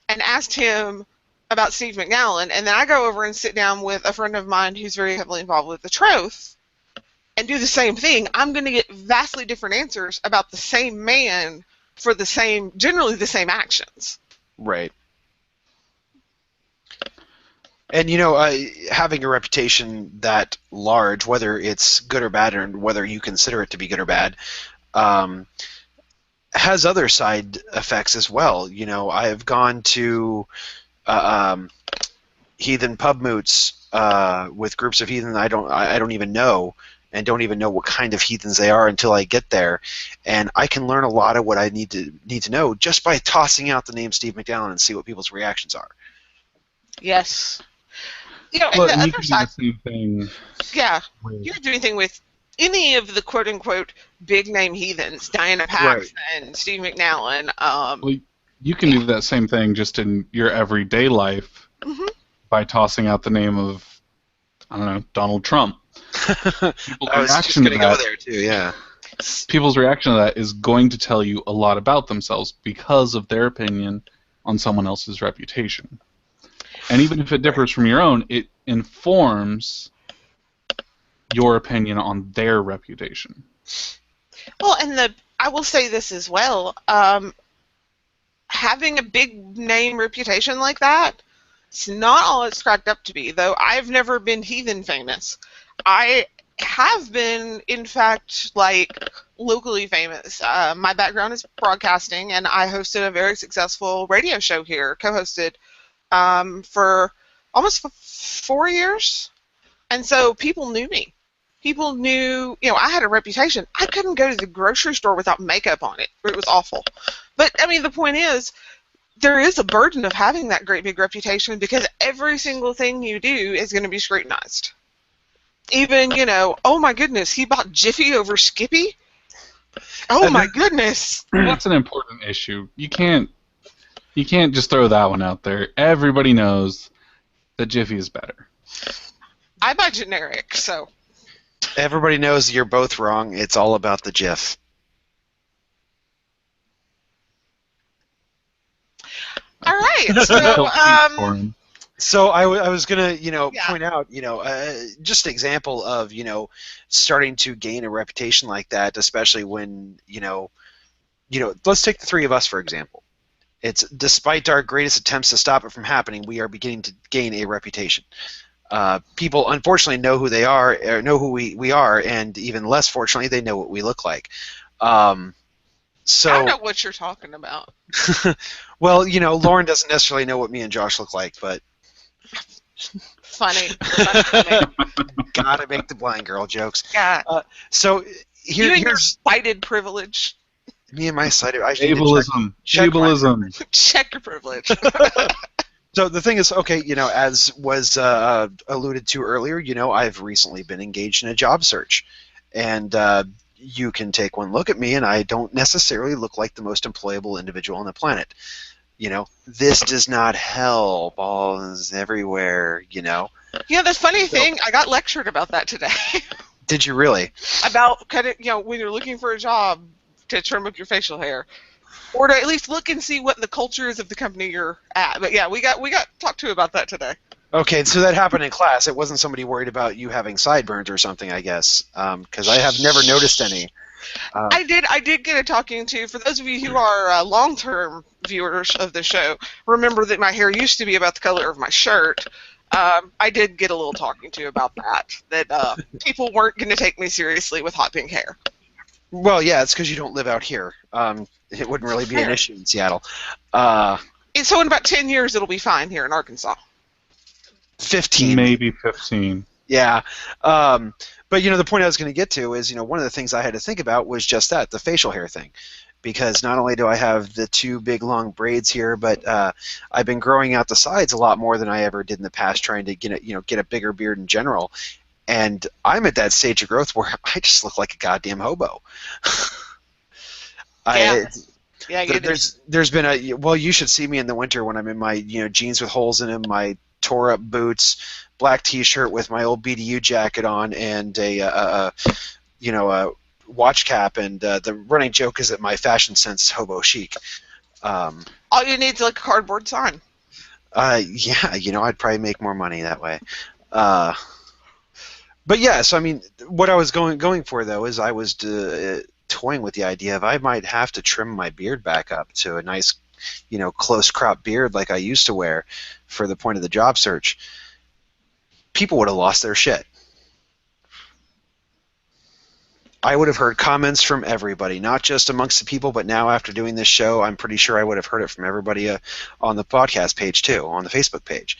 and asked him about Steve McNallen, and then I go over and sit down with a friend of mine who's very heavily involved with the Troth, and do the same thing, I'm going to get vastly different answers about the same man for generally the same actions. Right. And having a reputation that large, whether it's good or bad, or whether you consider it to be good or bad, um, has other side effects as well. I have gone to um, heathen pub moots with groups of heathen I don't even know, and don't even know what kind of heathens they are until I get there, and I can learn a lot of what I need to know just by tossing out the name Steve McDowell and see what people's reactions are. Yes. And Well, the and you other can do side, the same thing yeah, with you can do anything with any of the quote unquote big name heathens, Diana Right. Paxson, Steve McNallen. well, you can Yeah. do that same thing just in your everyday life Hmm. by tossing out the name of, I don't know, Donald Trump. People's I was just reaction to going to go that there too. Yeah. people's reaction to that is going to tell you a lot about themselves because of their opinion on someone else's reputation. And even if it Right. differs from your own, it informs your opinion on their reputation. Well, and I will say this as well. Having a big name reputation like that, it's not all it's cracked up to be. Though I've never been heathen famous, I have been, in fact, like locally famous. My background is broadcasting, and I hosted a very successful radio show here, co-hosted for almost 4 years. And so people knew me. People knew, I had a reputation. I couldn't go to the grocery store without makeup on it. It was awful. But, I mean, the point is, there is a burden of having that great big reputation because every single thing you do is going to be scrutinized. Even, oh my goodness, he bought Jiffy over Skippy? Oh And my goodness. That's an important issue. You can't just throw that one out there. Everybody knows that Jiffy is better. I buy generic, so. Everybody knows you're both wrong. It's all about the GIF. All right. So I was gonna, Yeah. point out, just an example of, starting to gain a reputation like that, especially when, let's take the three of us for example. It's despite our greatest attempts to stop it from happening, we are beginning to gain a reputation. People unfortunately know who they are, or know who we are, and even less fortunately, they know what we look like. So I don't know what you're talking about. well, Lauren doesn't necessarily know what me and Josh look like, but Funny. Funny. gotta make the blind girl jokes. Yeah. So You and your here's cited privilege. me and my side. I need to check Ableism. check my- Ableism. Check your privilege. So the thing is, okay, as was alluded to earlier, I've recently been engaged in a job search, and you can take one look at me, and I don't necessarily look like the most employable individual on the planet. This does not help. Balls everywhere. The funny thing, I got lectured about that today. Did you really? About when you're looking for a job to trim up your facial hair, or to at least look and see what the culture is of the company you're at. But yeah, we got talked to about that today. Okay, so that happened in class. It wasn't somebody worried about you having sideburns or something, I guess, because I have never noticed any. I did get a talking to. For those of you who are long-term viewers of the show, remember that my hair used to be about the color of my shirt. I did get a little talking to about that people weren't going to take me seriously with hot pink hair. Well, yeah, it's because you don't live out here. It wouldn't really be an issue in Seattle. So in about 10 years, it'll be fine here in Arkansas. 15. Maybe 15. Yeah. But, the point I was going to get to is, one of the things I had to think about was just that, the facial hair thing. Because not only do I have the two big long braids here, but I've been growing out the sides a lot more than I ever did in the past, trying to get a bigger beard in general. And I'm at that stage of growth where I just look like a goddamn hobo. There's been you should see me in the winter when I'm in my jeans with holes in them, my tore up boots, black T-shirt with my old BDU jacket on, and a watch cap, and the running joke is that my fashion sense is hobo chic. All you need is like a cardboard sign. Yeah, I'd probably make more money that way. But yeah, so I mean, what I was going for though is I was toying with the idea of I might have to trim my beard back up to a nice, close crop beard like I used to wear for the point of the job search. people would have lost their shit. I would have heard comments from everybody, not just amongst the people, but now after doing this show, I'm pretty sure I would have heard it from everybody on the podcast page too, on the Facebook page.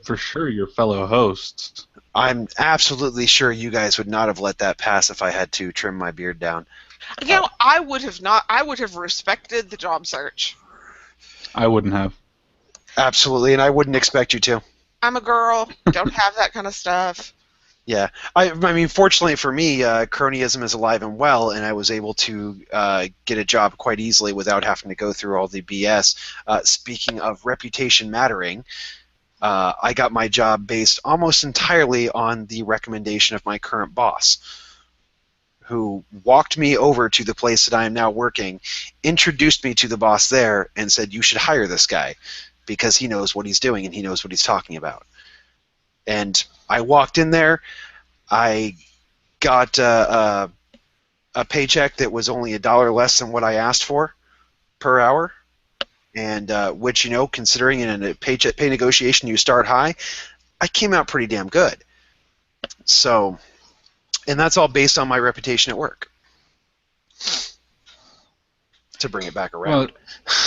For sure, your fellow hosts. I'm absolutely sure you guys would not have let that pass if I had to trim my beard down. You know, I would have not. I would have respected the job search. I wouldn't have. Absolutely, and I wouldn't expect you to. I'm a girl. Don't have that kind of stuff. Yeah, I mean, fortunately for me, cronyism is alive and well, and I was able to get a job quite easily without having to go through all the BS. Speaking of reputation mattering, I got my job based almost entirely on the recommendation of my current boss, who walked me over to the place that I am now working, introduced me to the boss there, and said, "You should hire this guy because he knows what he's doing and he knows what he's talking about." And I walked in there, I got a paycheck that was only $1 less than what I asked for per hour, and which, you know, considering in a pay negotiation you start high, I came out pretty damn good. So, and that's all based on my reputation at work. To bring it back around. Well,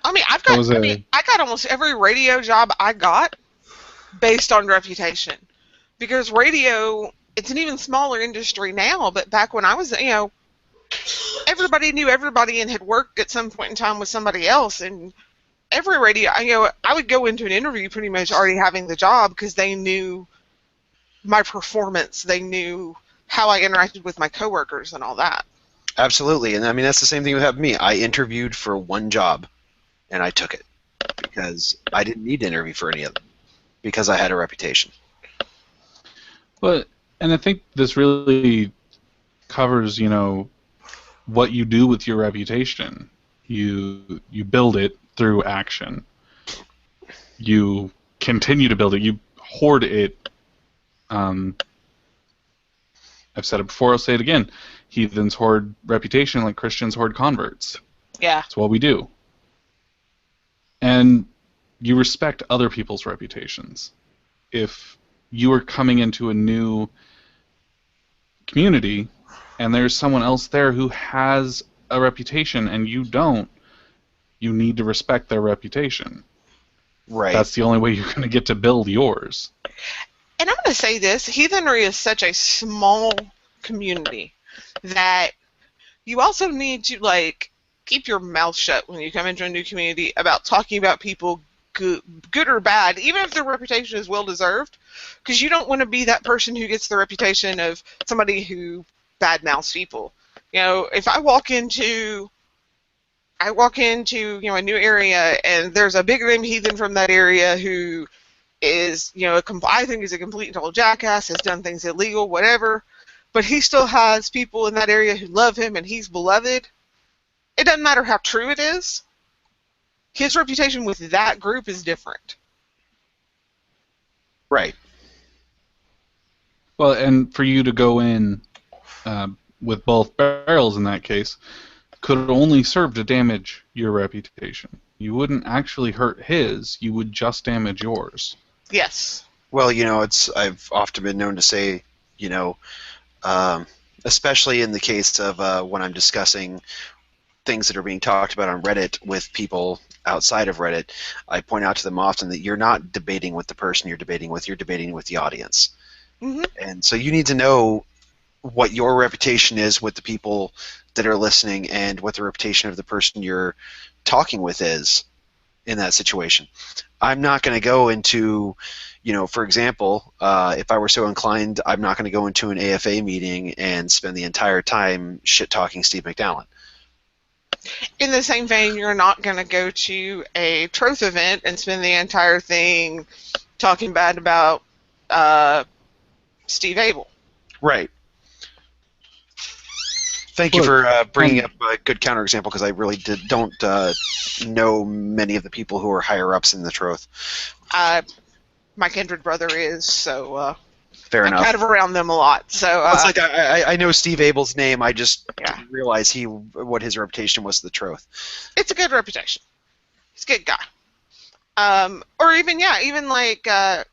I mean, I got almost every radio job I got based on reputation, because radio, it's an even smaller industry now, but back when I was, you know, everybody knew everybody and had worked at some point in time with somebody else, and every radio, you know, I would go into an interview pretty much already having the job because they knew my performance, they knew how I interacted with my coworkers and all that. Absolutely, and I mean, that's the same thing with me. I interviewed for one job, and I took it because I didn't need to interview for any of them because I had a reputation. But, and I think this really covers, you know, what you do with your reputation. You build it through action. You continue to build it. You hoard it. I've said it before, I'll say it again. Heathens hoard reputation like Christians hoard converts. Yeah. That's what we do. And you respect other people's reputations. If you are coming into a new community and there's someone else there who has a reputation and you don't, you need to respect their reputation. Right. That's the only way you're going to get to build yours. And I'm going to say this, heathenry is such a small community that you also need to, like, keep your mouth shut when you come into a new community about talking about people, good or bad, even if their reputation is well deserved, because you don't want to be that person who gets the reputation of somebody who badmouths people. You know, if I walk into you know, a new area and there's a big name heathen from that area who is, you know, I think is a complete and total jackass, has done things illegal, whatever, but he still has people in that area who love him and he's beloved. It doesn't matter how true it is. His reputation with that group is different. Right. Well, and for you to go in with both barrels in that case could only serve to damage your reputation. You wouldn't actually hurt his, you would just damage yours. Yes. Well, you know, I've often been known to say, you know, especially in the case of when I'm discussing things that are being talked about on Reddit with people outside of Reddit, I point out to them often that you're not debating with the person you're debating with the audience. Mm-hmm. And so you need to know what your reputation is with the people that are listening and what the reputation of the person you're talking with is in that situation. I'm not going to go into, you know, for example, if I were so inclined, I'm not going to go into an AFA meeting and spend the entire time shit-talking Steve McDowell. In the same vein, you're not going to go to a Troth event and spend the entire thing talking bad about Steve Abel. Right. Thank you for bringing up a good counterexample, because I really don't know many of the people who are higher ups in the Troth. My kindred brother is, so Fair I'm enough. kind of around them a lot. So It's like I know Steve Abel's name. I just Yeah. didn't realize what his reputation was to the Troth. it's a good reputation. He's a good guy. Or even even like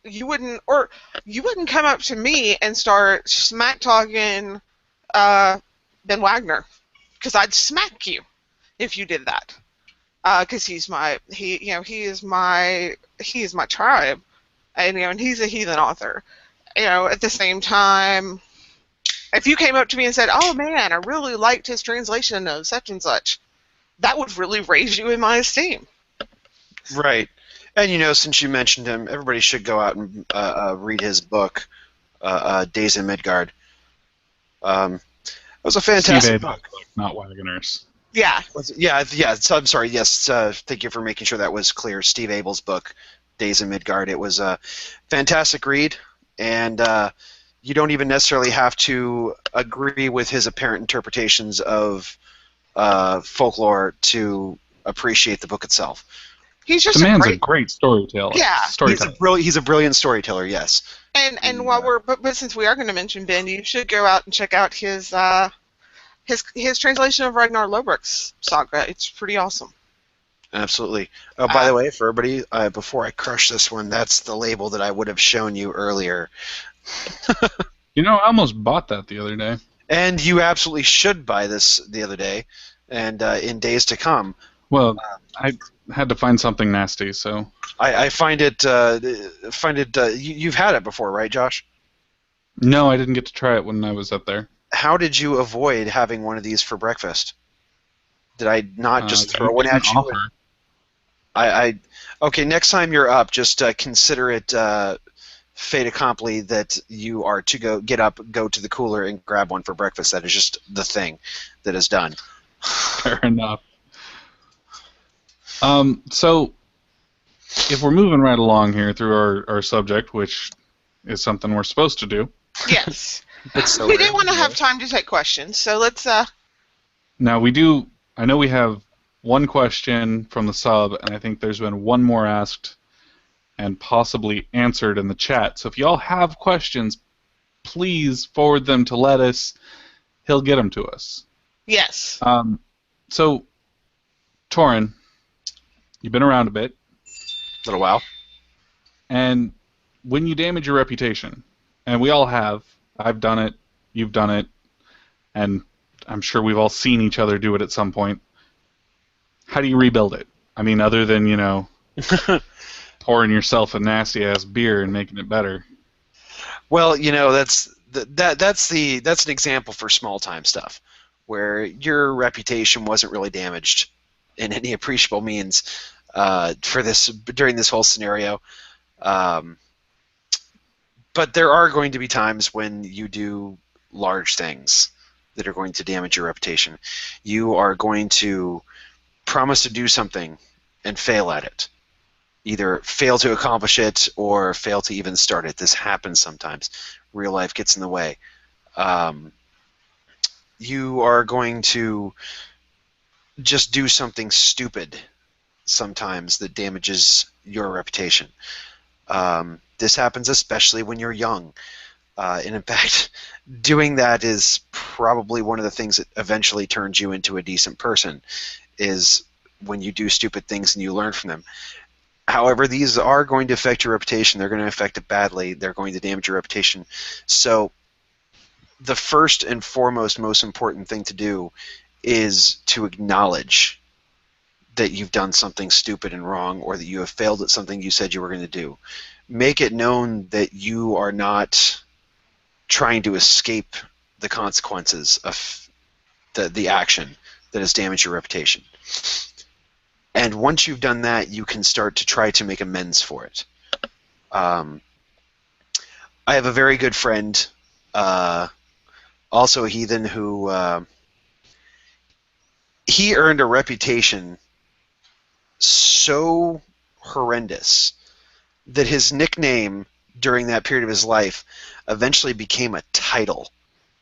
you wouldn't come up to me and start smack talking Ben Wagner, because I'd smack you if you did that. Because he is my tribe, and he's a heathen author. At the same time, if you came up to me and said, "Oh man, I really liked his translation of such and such," that would really raise you in my esteem. Right. And since you mentioned him, everybody should go out and read his book, Days in Midgard. It was a Steve fantastic Abel's book. book, not Wagner's. Yeah. Yeah. So I'm sorry. Yes. Thank you for making sure that was clear. Steve Abel's book, Days in Midgard. It was a fantastic read, and you don't even necessarily have to agree with his apparent interpretations of folklore to appreciate the book itself. He's just The man's a great. great storyteller. Yeah. He's a brilliant storyteller. Yes. And while but since we are going to mention Ben, you should go out and check out his translation of Ragnar Lodbrok's saga. It's pretty awesome. Absolutely. Oh, by the way, for everybody, before I crush this one, that's the label that I would have shown you earlier. I almost bought that the other day. And you absolutely should buy this the other day, and in days to come. Well, I had to find something nasty, so. I find it. You've had it before, right, Josh? No, I didn't get to try it when I was up there. How did you avoid having one of these for breakfast? Did I not just throw one at you? Okay, next time you're up, just consider it fait accompli that you are to go to the cooler and grab one for breakfast. That is just the thing that is done. Fair enough. So, if we're moving right along here through our subject, which is something we're supposed to do. Yes. So we didn't want to have time to take questions, so let's. Now we do. I know we have one question from the sub, and I think there's been one more asked and possibly answered in the chat. So if y'all have questions, please forward them to Lettuce. He'll get them to us. Yes. So, Torin, you've been around a bit. A little while. And when you damage your reputation, and we all have, I've done it, you've done it, and I'm sure we've all seen each other do it at some point. How do you rebuild it? I mean, other than, pouring yourself a nasty-ass beer and making it better. Well, that's an example for small-time stuff, where your reputation wasn't really damaged in any appreciable means during this whole scenario. But there are going to be times when you do large things that are going to damage your reputation. You are going to promise to do something and fail at it. Either fail to accomplish it or fail to even start it. This happens sometimes. Real life gets in the way. You are going to just do something stupid sometimes that damages your reputation. This happens especially when you're young. And in fact, doing that is probably one of the things that eventually turns you into a decent person, is when you do stupid things and you learn from them. However, these are going to affect your reputation. They're going to affect it badly. They're going to damage your reputation. So the first and foremost, most important thing to do is to acknowledge that you've done something stupid and wrong, or that you have failed at something you said you were going to do. Make it known that you are not trying to escape the consequences of the action that has damaged your reputation. And once you've done that, you can start to try to make amends for it. I have a very good friend, also a heathen, who he earned a reputation so horrendous that his nickname during that period of his life eventually became a title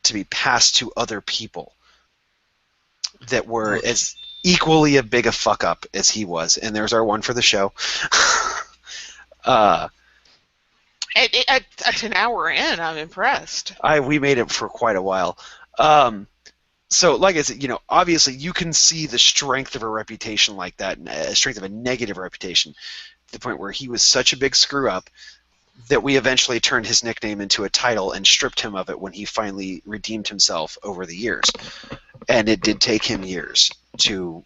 to be passed to other people that were as equally a big a fuck up as he was. And there's our one for the show. At an hour in, I'm impressed. We made it for quite a while. So, like I said, obviously you can see the strength of a reputation like that, strength of a negative reputation. the point where he was such a big screw up that we eventually turned his nickname into a title and stripped him of it when he finally redeemed himself over the years. And it did take him years to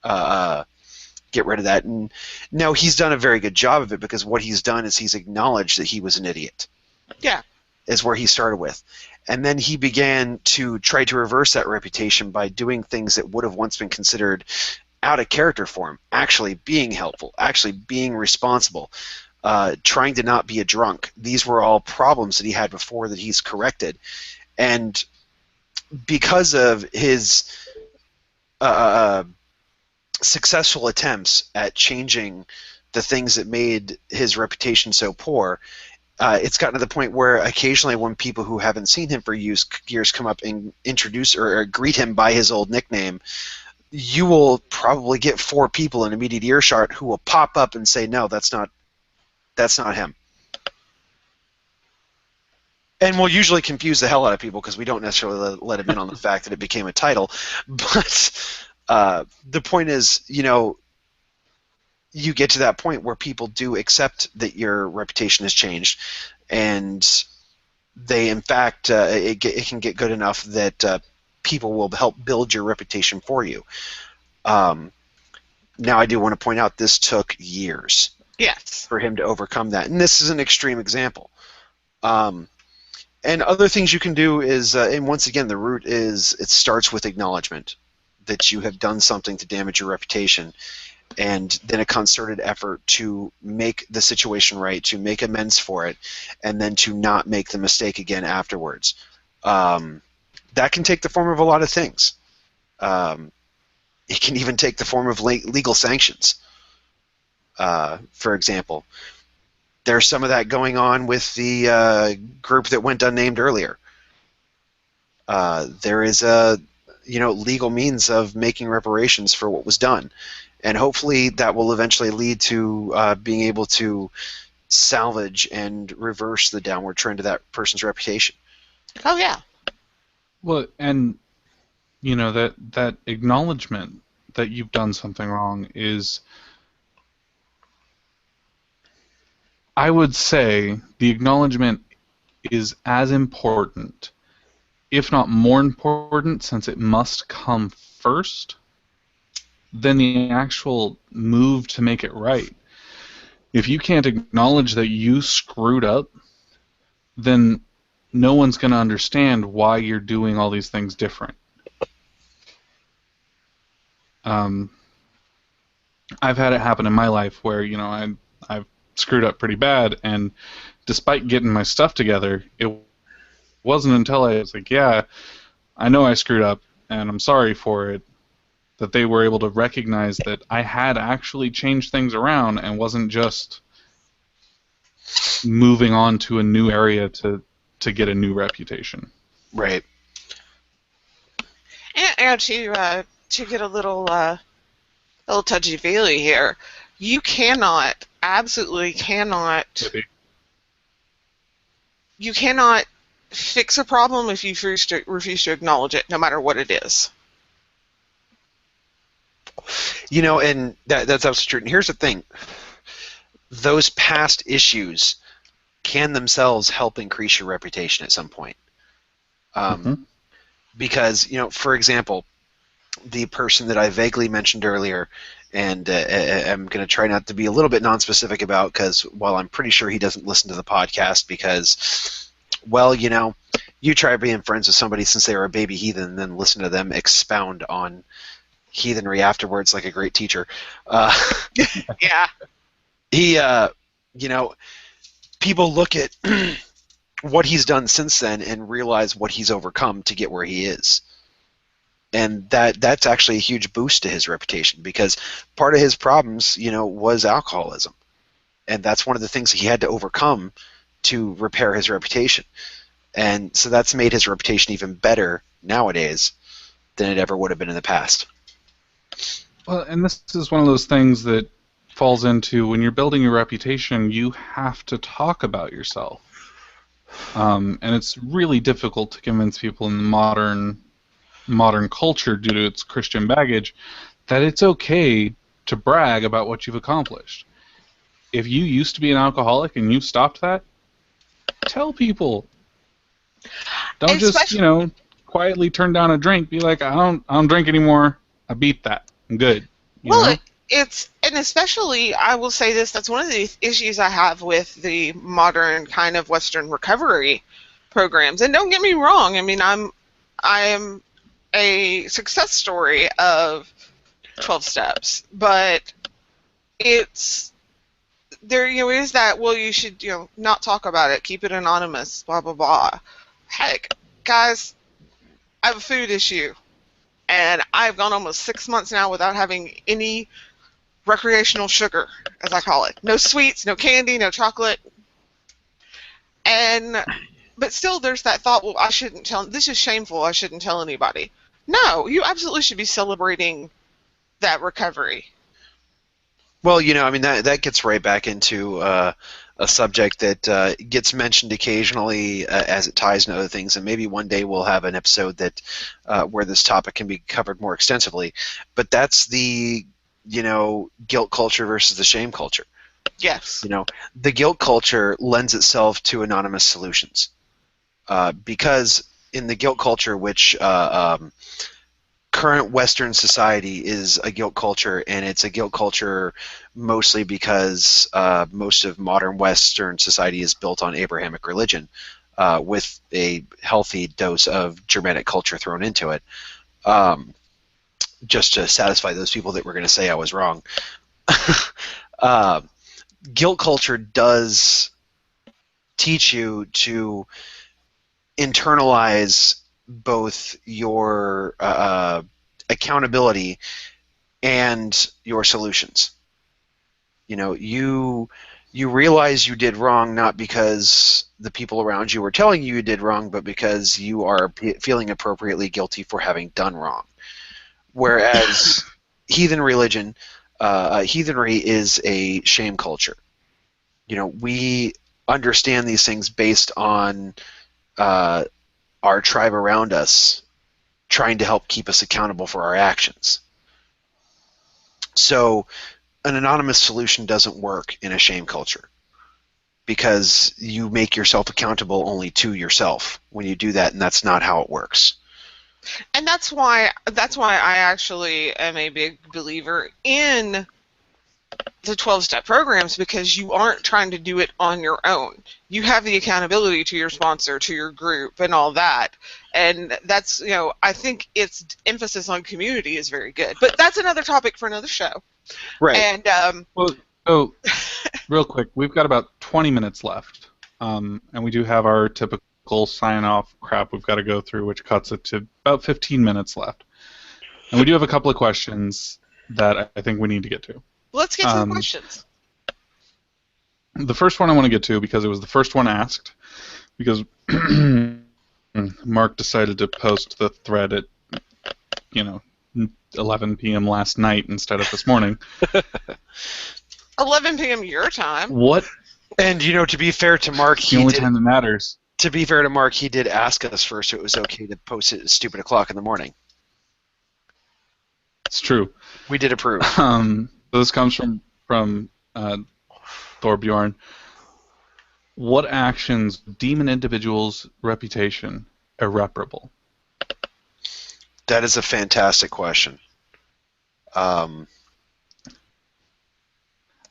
get rid of that. And no, he's done a very good job of it, because what he's done is he's acknowledged that he was an idiot. Yeah. Is where he started with. And then he began to try to reverse that reputation by doing things that would have once been considered out of character for him, actually being helpful, actually being responsible, trying to not be a drunk. These were all problems that he had before that he's corrected. And because of his successful attempts at changing the things that made his reputation so poor, it's gotten to the point where occasionally when people who haven't seen him for years come up and introduce or greet him by his old nickname, you will probably get 4 people in immediate earshot who will pop up and say, no, that's not him. And we'll usually confuse the hell out of people because we don't necessarily let him in on the fact that it became a title. But the point is, you get to that point where people do accept that your reputation has changed, and they, in fact, it can get good enough that people will help build your reputation for you. Now, I do want to point out this took years. Yes. For him to overcome that, and this is an extreme example. And other things you can do is, and once again, the root is it starts with acknowledgement that you have done something to damage your reputation, and then a concerted effort to make the situation right, to make amends for it, and then to not make the mistake again afterwards. That can take the form of a lot of things. It can even take the form of legal sanctions. For example, there's some of that going on with the group that went unnamed earlier. There is a legal means of making reparations for what was done. And hopefully that will eventually lead to being able to salvage and reverse the downward trend of that person's reputation. Oh, yeah. Well, and, that acknowledgement that you've done something wrong is, I would say, the acknowledgement is as important, if not more important, since it must come first, than the actual move to make it right. If you can't acknowledge that you screwed up, then no one's going to understand why you're doing all these things different. I've had it happen in my life where, I've screwed up pretty bad, and despite getting my stuff together, it wasn't until I was like, yeah, I know I screwed up, and I'm sorry for it, that they were able to recognize that I had actually changed things around and wasn't just moving on to a new area to get a new reputation. Right. And to get a little touchy-feely here, you absolutely cannot, you cannot fix a problem if you refuse to acknowledge it, no matter what it is. And that's absolutely true. And here's the thing. Those past issues can themselves help increase your reputation at some point. Because, for example, the person that I vaguely mentioned earlier, and I'm going to try not to be a little bit non-specific about, because while I'm pretty sure he doesn't listen to the podcast because, well, you try being friends with somebody since they were a baby heathen and then listen to them expound on heathenry afterwards like a great teacher. Yeah. He, people look at what he's done since then and realize what he's overcome to get where he is. And that's actually a huge boost to his reputation, because part of his problems, was alcoholism. And that's one of the things he had to overcome to repair his reputation. And so that's made his reputation even better nowadays than it ever would have been in the past. Well, and this is one of those things that falls into, when you're building your reputation, you have to talk about yourself. And it's really difficult to convince people in the modern culture, due to its Christian baggage, that it's okay to brag about what you've accomplished. if you used to be an alcoholic and you stopped that, tell people. Don't just, Especially, quietly turn down a drink. Be like, I don't drink anymore. I beat that. I'm good. You well, know? and especially, I will say this, that's one of the issues I have with the modern kind of Western recovery programs. And don't get me wrong, I mean, I am a success story of 12 steps, but it's there, is that, well, you should, not talk about it, keep it anonymous, blah blah blah. Heck, guys, I have a food issue, and I've gone almost 6 months now without having any recreational sugar, as I call it. No sweets, no candy, no chocolate. And but still there's that thought, well, I shouldn't tell, this is shameful, I shouldn't tell anybody. No, you absolutely should be celebrating that recovery. Well, I mean that gets right back into a subject that gets mentioned occasionally as it ties into other things, and maybe one day we'll have an episode that where this topic can be covered more extensively. But that's the guilt culture versus the shame culture. Yes. The guilt culture lends itself to anonymous solutions because in the guilt culture, which current Western society is a guilt culture, and it's a guilt culture mostly because most of modern Western society is built on Abrahamic religion with a healthy dose of Germanic culture thrown into it, just to satisfy those people that were going to say I was wrong. Guilt culture does teach you to internalize both your accountability and your solutions. You realize you did wrong not because the people around you were telling you did wrong, but because you are feeling appropriately guilty for having done wrong. Whereas heathen religion, heathenry is a shame culture. We understand these things based on our tribe around us trying to help keep us accountable for our actions. So an anonymous solution doesn't work in a shame culture because you make yourself accountable only to yourself when you do that, and that's not how it works. And that's why I actually am a big believer in the 12-step programs, because you aren't trying to do it on your own. You have the accountability to your sponsor, to your group, and all that. And that's, I think its emphasis on community is very good. But that's another topic for another show. Right. And Well, so real quick, we've got about 20 minutes left, and we do have our typical sign-off crap we've got to go through, which cuts it to about 15 minutes left. And we do have a couple of questions that I think we need to get to. let's get to the questions. The first one I want to get to, because it was the first one asked, because Mark decided to post the thread at 11 p.m. last night instead of this morning. 11 p.m. your time. What? And to be fair to Mark, It's the only time that matters. To be fair to Mark, he did ask us first if it was okay to post it at stupid o'clock in the morning. It's true. We did approve. This comes from Thorbjorn. What actions deem an individual's reputation irreparable? That is a fantastic question. I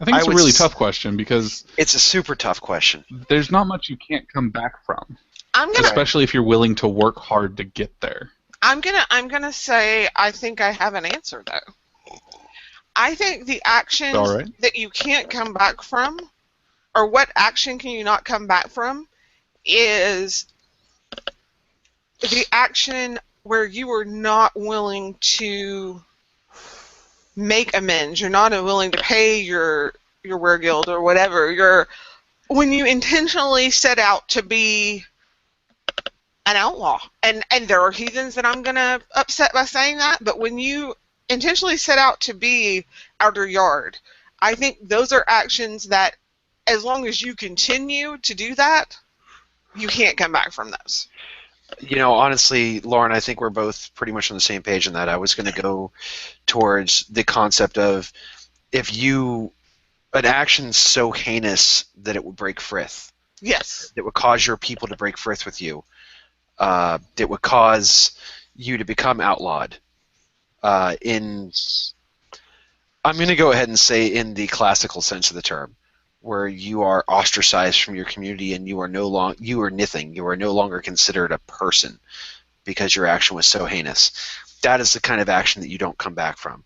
think it's a really tough question because it's a super tough question. There's not much you can't come back from, I'm gonna especially if you're willing to work hard to get there. I'm gonna say I think I have an answer though. I think the actions that you can't come back from, or what action can you not come back from, is the action where you are not willing to make amends. You're not willing to pay your weregild or whatever. When you intentionally set out to be an outlaw, and there are heathens that I'm gonna upset by saying that, but when you intentionally set out to be outer yard, I think those are actions that, as long as you continue to do that, you can't come back from those. Honestly, Lauren, I think we're both pretty much on the same page in that. I was going to go towards the concept of if you an action so heinous that it would break frith, Yes. that would cause your people to break frith with you, that would cause you to become outlawed. In I'm going to go ahead and say in the classical sense of the term, where you are ostracized from your community and you are nothing. You are no longer considered a person because your action was so heinous. That is the kind of action that you don't come back from.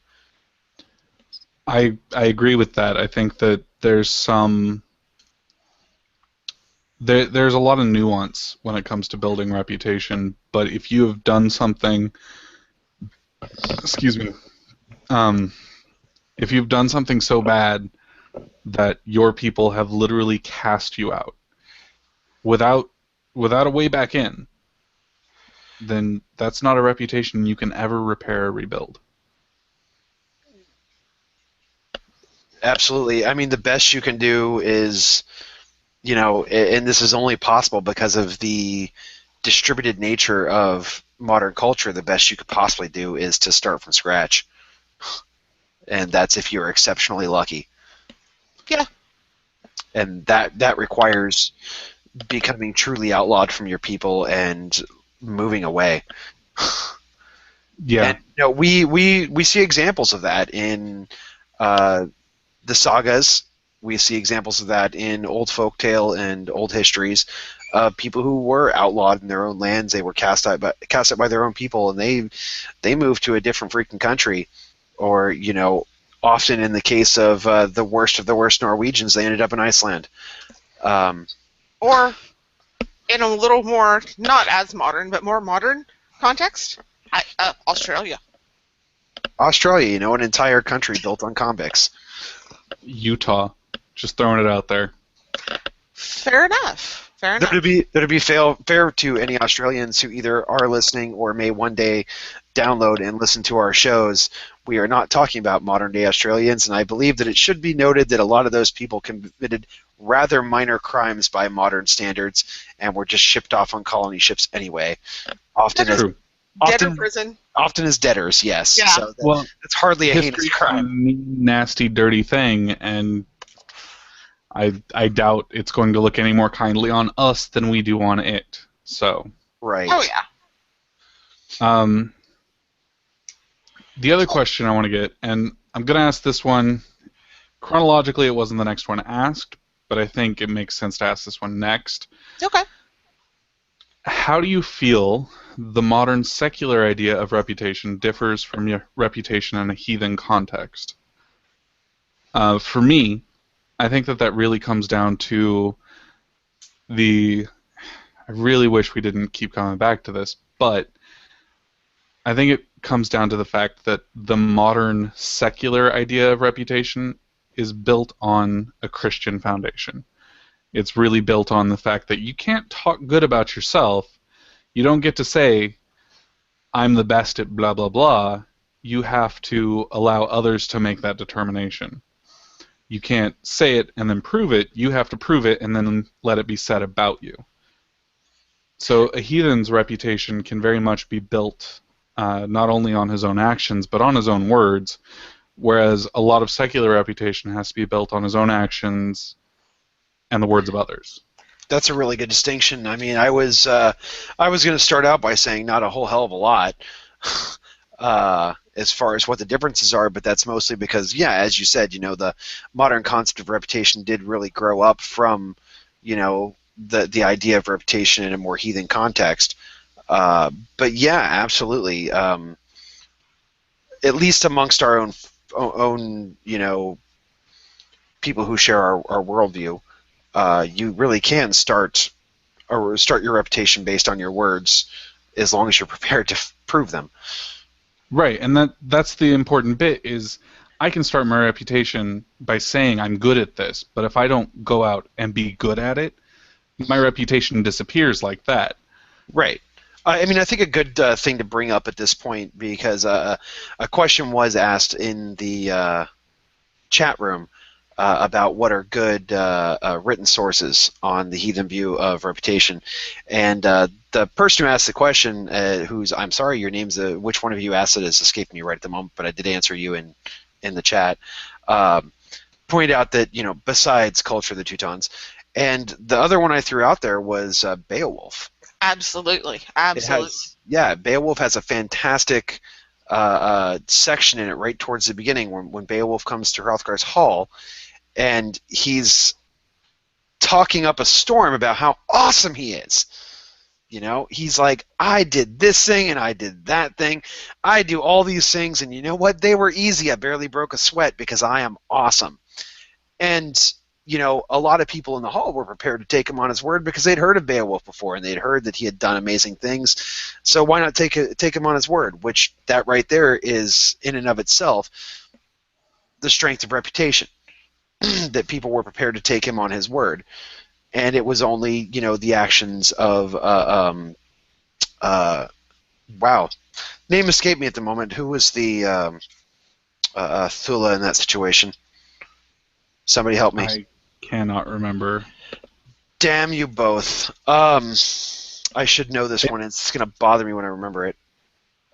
I agree with that. I think that there's a lot of nuance when it comes to building reputation, but if you have done something, excuse me, um, if you've done something so bad that your people have literally cast you out without a way back in, then that's not a reputation you can ever repair or rebuild. Absolutely. I mean, the best you can do is, and this is only possible because of the distributed nature of modern culture, the best you could possibly do is to start from scratch. And that's if you're exceptionally lucky. Yeah. And that requires becoming truly outlawed from your people and moving away. Yeah. And we see examples of that in the sagas. We see examples of that in old folktale and old histories. People who were outlawed in their own lands, they were cast out by their own people, and they moved to a different freaking country. Or often in the case of the worst Norwegians, they ended up in Iceland. Or in a little more, not as modern, but more modern context, Australia. Australia, an entire country built on convicts. Utah. Just throwing it out there. Fair enough. That'd be fair to any Australians who either are listening or may one day download and listen to our shows. We are not talking about modern day Australians, and I believe that it should be noted that a lot of those people committed rather minor crimes by modern standards and were just shipped off on colony ships anyway. Often Debtor prison. Often as debtors, yes. Yeah. So that's hardly a heinous History's crime. a nasty, dirty thing, and I doubt it's going to look any more kindly on us than we do on it. So. Right. Oh yeah. The other question I want to get, and I'm going to ask this one chronologically. It wasn't the next one asked, but I think it makes sense to ask this one next. Okay. How do you feel the modern secular idea of reputation differs from your reputation in a heathen context? For me, I think that really comes down to I really wish we didn't keep coming back to this, but I think it comes down to the fact that the modern secular idea of reputation is built on a Christian foundation. It's really built on the fact that you can't talk good about yourself. You don't get to say, I'm the best at blah, blah, blah. You have to allow others to make that determination. You can't say it and then prove it. You have to prove it and then let it be said about you. So a heathen's reputation can very much be built not only on his own actions, but on his own words, whereas a lot of secular reputation has to be built on his own actions and the words of others. That's a really good distinction. I mean, I was going to start out by saying not a whole hell of a lot as far as what the differences are, but that's mostly because, yeah, as you said, the modern concept of reputation did really grow up from, the idea of reputation in a more heathen context. But yeah, absolutely. At least amongst our own people who share our worldview, you really can start your reputation based on your words, as long as you're prepared to prove them. Right, and that's the important bit is I can start my reputation by saying I'm good at this, but if I don't go out and be good at it, my reputation disappears like that. Right. I mean, I think a good thing to bring up at this point, because a question was asked in the chat room about what are good written sources on the heathen view of reputation. And the person who asked the question, I'm sorry, your name's, which one of you asked it is escaping me right at the moment, but I did answer you in the chat. point out that, besides Culture of the Teutons, and the other one I threw out there was Beowulf. Absolutely. Beowulf has a fantastic section in it right towards the beginning when Beowulf comes to Hrothgar's hall, and he's talking up a storm about how awesome he is. He's like, I did this thing and I did that thing. I do all these things, and you know what? They were easy. I barely broke a sweat because I am awesome. And, a lot of people in the hall were prepared to take him on his word because they'd heard of Beowulf before and they'd heard that he had done amazing things. So why not take him on his word? Which that right there is, in and of itself, the strength of reputation. That people were prepared to take him on his word. And it was only, the actions of, wow, name escaped me at the moment. Who was the Thula in that situation? Somebody help me. I cannot remember. Damn you both. I should know this one. It's going to bother me when I remember it.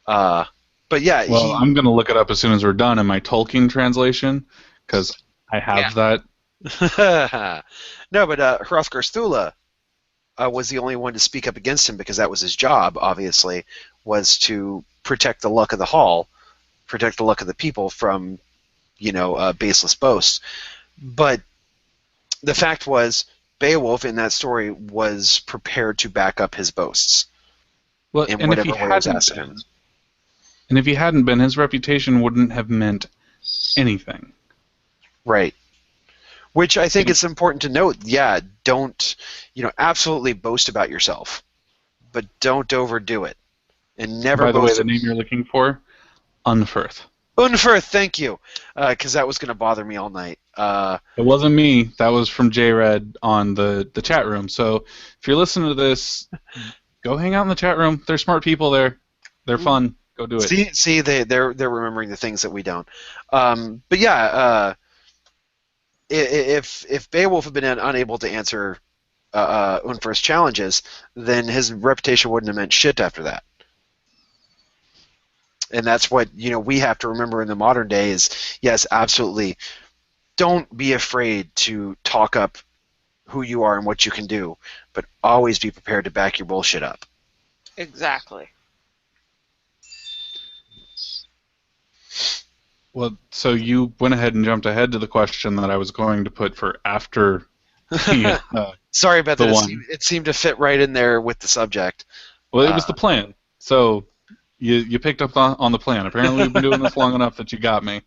But yeah. Well, I'm going to look it up as soon as we're done in my Tolkien translation, because I have that. No, but Hrothgar Thula was the only one to speak up against him because that was his job, obviously, was to protect the luck of the hall, protect the luck of the people from, baseless boasts. But the fact was, Beowulf in that story was prepared to back up his boasts. Well, in and whatever if he way was hadn't asked of been, him. and if he hadn't been, his reputation wouldn't have meant anything. Right. Which I think it's important to note. Yeah, don't, absolutely boast about yourself, but don't overdo it, and never. By the way, boast the name you're looking for, Unferth. Unferth, thank you, because that was going to bother me all night. It wasn't me. That was from J-Red on the chat room. So if you're listening to this, go hang out in the chat room. There's smart people there. They're fun. Go do it. See, they're remembering the things that we don't. But yeah, if Beowulf had been unable to answer Unferth's challenges, then his reputation wouldn't have meant shit after that. And that's what we have to remember in the modern day is, yes, absolutely, don't be afraid to talk up who you are and what you can do, but always be prepared to back your bullshit up. Exactly. Well, so you went ahead and jumped ahead to the question that I was going to put for after the, Sorry about the that. one. It seemed to fit right in there with the subject. Well, it was the plan. So you picked up on the plan. Apparently, we've been doing this long enough that you got me.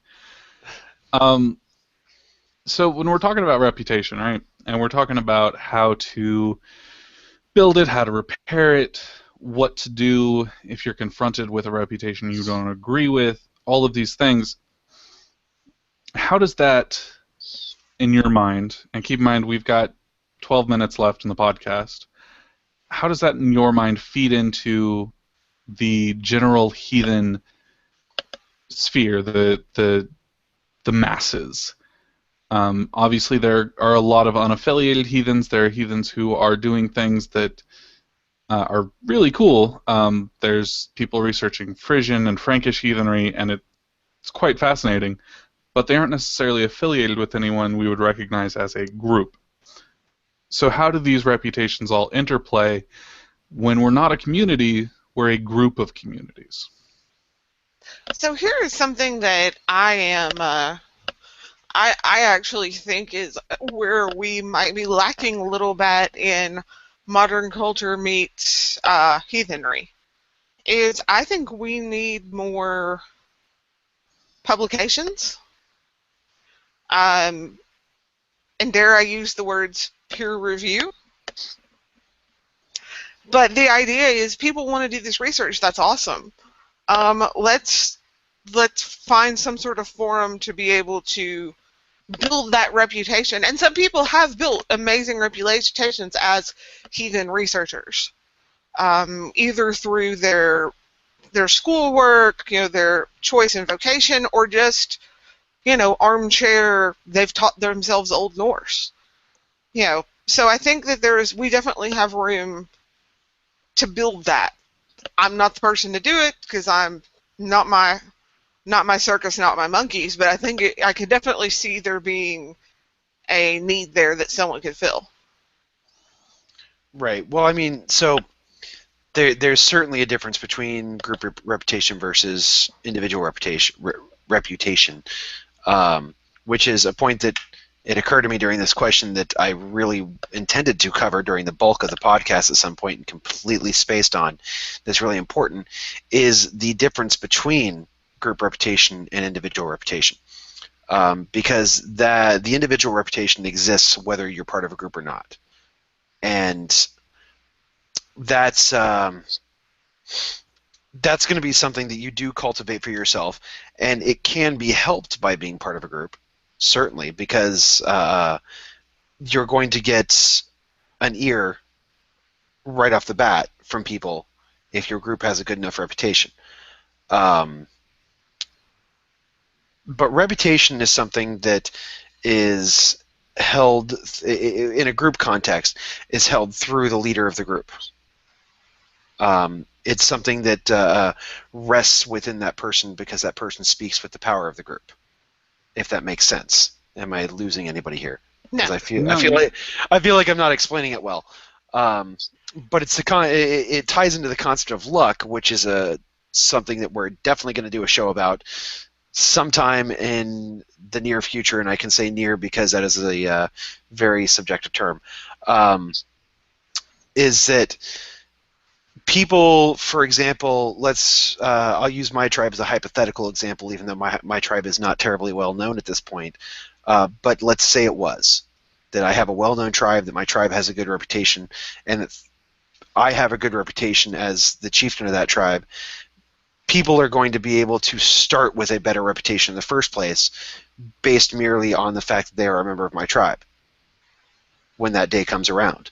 So when we're talking about reputation, right, and we're talking about how to build it, how to repair it, what to do if you're confronted with a reputation you don't agree with, all of these things, how does that, in your mind, and keep in mind we've got 12 minutes left in the podcast, how does that in your mind feed into the general heathen sphere, the masses? Obviously, there are a lot of unaffiliated heathens. There are heathens who are doing things that are really cool. There's people researching Frisian and Frankish heathenry, and it's quite fascinating. But they aren't necessarily affiliated with anyone we would recognize as a group. So how do these reputations all interplay when we're not a community, we're a group of communities? So here is something that I am, I actually think is where we might be lacking a little bit in modern culture meets heathenry. Is I think we need more publications. And dare I use the words peer review? But the idea is people want to do this research. That's awesome. Let's find some sort of forum to be able to build that reputation. And some people have built amazing reputations as heathen researchers, either through their schoolwork, their choice in vocation, or just armchair, they've taught themselves Old Norse. So I think that we definitely have room to build that. I'm not the person to do it because I'm not my not my circus, not my monkeys, but I think I could definitely see there being a need there that someone could fill. Right. Well, I mean, so there's certainly a difference between group reputation versus individual reputation, which is a point that it occurred to me during this question that I really intended to cover during the bulk of the podcast at some point and completely spaced on. That's really important, is the difference between group reputation and individual reputation. Because the individual reputation exists whether you're part of a group or not. And that's going to be something that you do cultivate for yourself, and it can be helped by being part of a group, certainly, because you're going to get an ear right off the bat from people if your group has a good enough reputation. But reputation is something that is held in a group context, is held through the leader of the group. It's something that rests within that person because that person speaks with the power of the group. If that makes sense. Am I losing anybody here? No. I feel like I'm not explaining it well. But it ties into the concept of luck, which is something that we're definitely going to do a show about sometime in the near future, and I can say near because that is a very subjective term. Is that people, for example, I'll use my tribe as a hypothetical example, even though my tribe is not terribly well known at this point. But let's say it was that I have a well-known tribe, that my tribe has a good reputation, and that I have a good reputation as the chieftain of that tribe. People are going to be able to start with a better reputation in the first place based merely on the fact that they are a member of my tribe when that day comes around.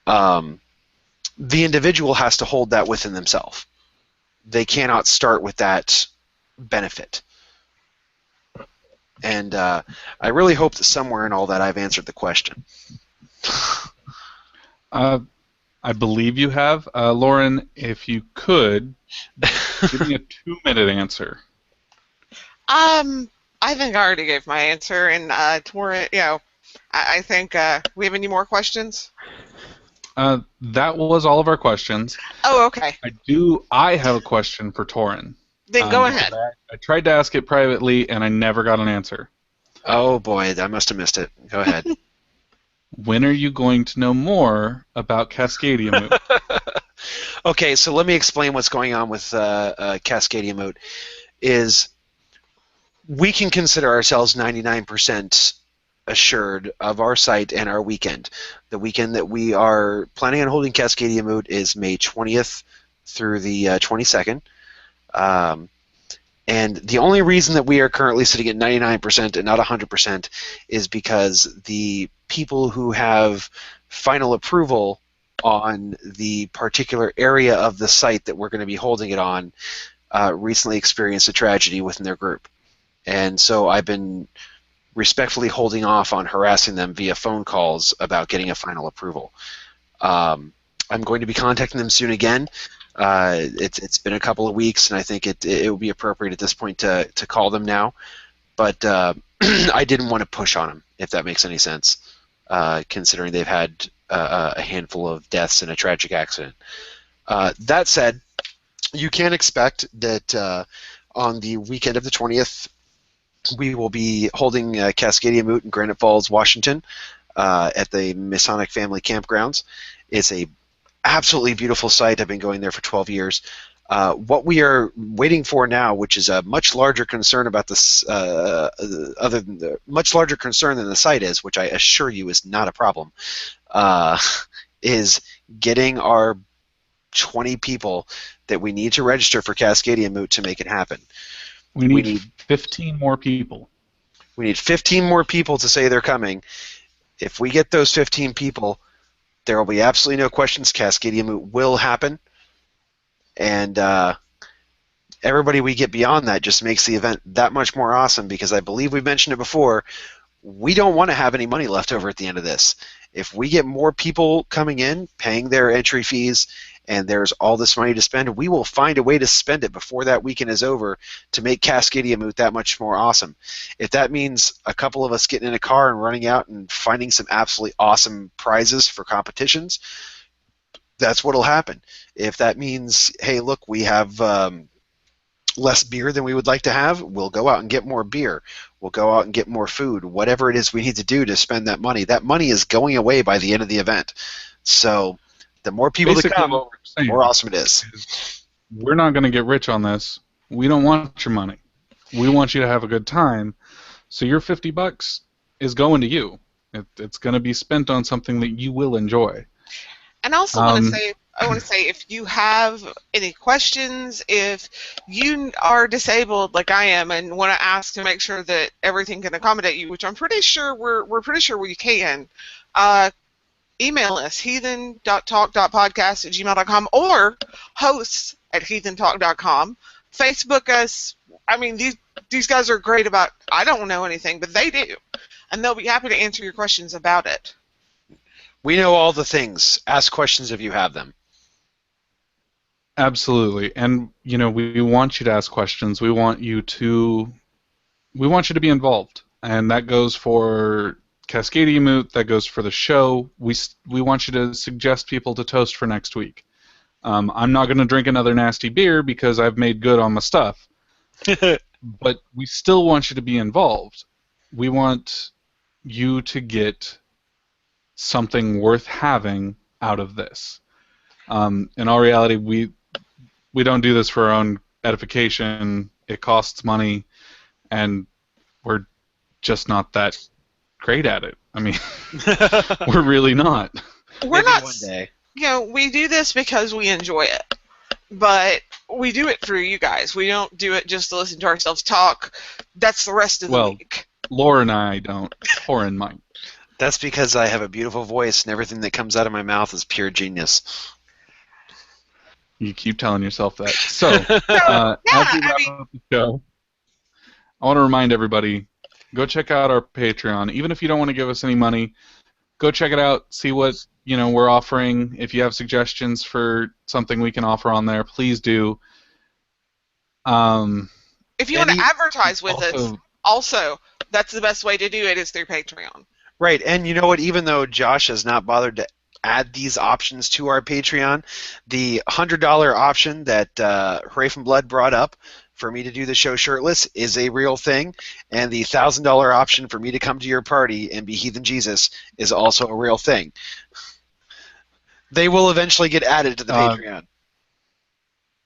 The individual has to hold that within themselves. They cannot start with that benefit. And I really hope that somewhere in all that I've answered the question. I believe you have. Lauren, if you could, give me a 2-minute answer. I think I already gave my answer, and I think we have any more questions? That was all of our questions. Oh, okay. I have a question for Torin. Then go ahead. I tried to ask it privately, and I never got an answer. Oh, boy, I must have missed it. Go ahead. When are you going to know more about Cascadia Moot? Okay, so let me explain what's going on with Cascadia Moot. Is we can consider ourselves 99% assured of our site and our weekend. The weekend that we are planning on holding Cascadia Moot is May 20th through the 22nd. And the only reason that we are currently sitting at 99% and not 100% is because the people who have final approval on the particular area of the site that we're going to be holding it on recently experienced a tragedy within their group. And so I've been respectfully holding off on harassing them via phone calls about getting a final approval. I'm going to be contacting them soon again. It's been a couple of weeks, and I think it would be appropriate at this point to call them now. But I didn't want to push on them, if that makes any sense, considering they've had a handful of deaths in a tragic accident. That said, you can expect that on the weekend of the 20th, we will be holding Cascadia Moot in Granite Falls, Washington, at the Masonic Family Campgrounds. It's a absolutely beautiful site. I've been going there for 12 years. What we are waiting for now, which is a much larger concern about this, much larger concern than the site is, which I assure you is not a problem, is getting our 20 people that we need to register for Cascadia Moot to make it happen. We need 15 more people. We need 15 more people to say they're coming. If we get those 15 people, there will be absolutely no questions. Cascadia Moot will happen. And everybody we get beyond that just makes the event that much more awesome, because I believe we've mentioned it before, we don't want to have any money left over at the end of this. If we get more people coming in, paying their entry fees, and there's all this money to spend, we will find a way to spend it before that weekend is over to make Cascadia Moot that much more awesome. If that means a couple of us getting in a car and running out and finding some absolutely awesome prizes for competitions, that's what'll happen. If that means, hey, look, we have less beer than we would like to have, we'll go out and get more beer. We'll go out and get more food. Whatever it is we need to do to spend that money is going away by the end of the event. So the more people Basically, that come, what we're the saying more awesome it is. we're not going to get rich on this. We don't want your money. We want you to have a good time. So your $50 is going to you. It's going to be spent on something that you will enjoy. And I also want to say, if you have any questions, if you are disabled like I am and want to ask to make sure that everything can accommodate you, which I'm pretty sure we're pretty sure we can, email us heathen.talk.podcast@gmail.com or hosts@heathentalk.com. Facebook us. I mean, these guys are great about. I don't know anything, but they do, and they'll be happy to answer your questions about it. We know all the things. Ask questions if you have them. Absolutely. And we want you to ask questions. We want you to be involved. And that goes for Cascadia Moot, that goes for the show. We want you to suggest people to toast for next week. I'm not going to drink another nasty beer because I've made good on my stuff. But we still want you to be involved. We want you to get something worth having out of this. In all reality, we don't do this for our own edification. It costs money, and we're just not that great at it. I mean, we're really not. We're Maybe not. one day. We do this because we enjoy it, but we do it through you guys. We don't do it just to listen to ourselves talk. That's the rest of the week. Laura and I don't. Torin might. That's because I have a beautiful voice and everything that comes out of my mouth is pure genius. You keep telling yourself that. So, as we wrap up the show, I want to remind everybody, go check out our Patreon. Even if you don't want to give us any money, go check it out, see what we're offering. If you have suggestions for something we can offer on there, please do. If you want to advertise with us, also, that's the best way to do it is through Patreon. Right, and you know what? Even though Josh has not bothered to add these options to our Patreon, the $100 option that Hooray from Blood brought up for me to do the show shirtless is a real thing, and the $1,000 option for me to come to your party and be Heathen Jesus is also a real thing. They will eventually get added to the Patreon.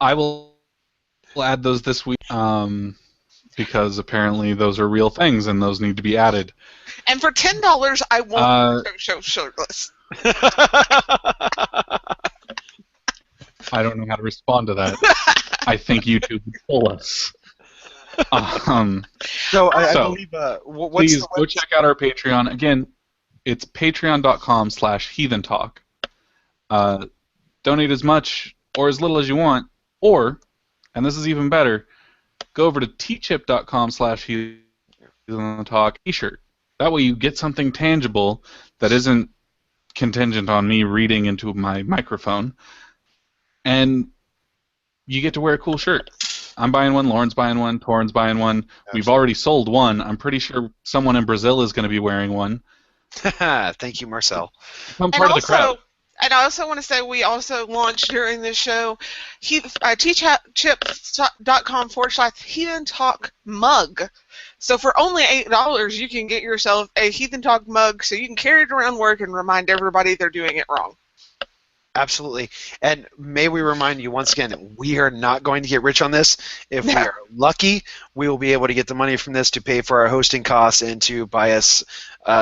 I will add those this week because apparently those are real things and those need to be added. And for $10, I won't show shirtless. I don't know how to respond to that. I think YouTube would pull us. I believe. Please go check out our Patreon. Again, it's patreon.com/heathentalk. Donate as much or as little as you want, or, and this is even better, go over to teachip.com/heathentalk t-shirt. That way you get something tangible that isn't contingent on me reading into my microphone, and you get to wear a cool shirt. I'm buying one, Lauren's buying one, Torin's buying one. Absolutely. We've already sold one. I'm pretty sure someone in Brazil is going to be wearing one. Thank you, Marcel. I'm part of the crowd. And I also want to say we also launched during this show teachip.com/Heathen Talk mug. So for only $8, you can get yourself a Heathen Talk mug so you can carry it around work and remind everybody they're doing it wrong. Absolutely. And may we remind you once again, we are not going to get rich on this. If we are lucky, we will be able to get the money from this to pay for our hosting costs and to buy us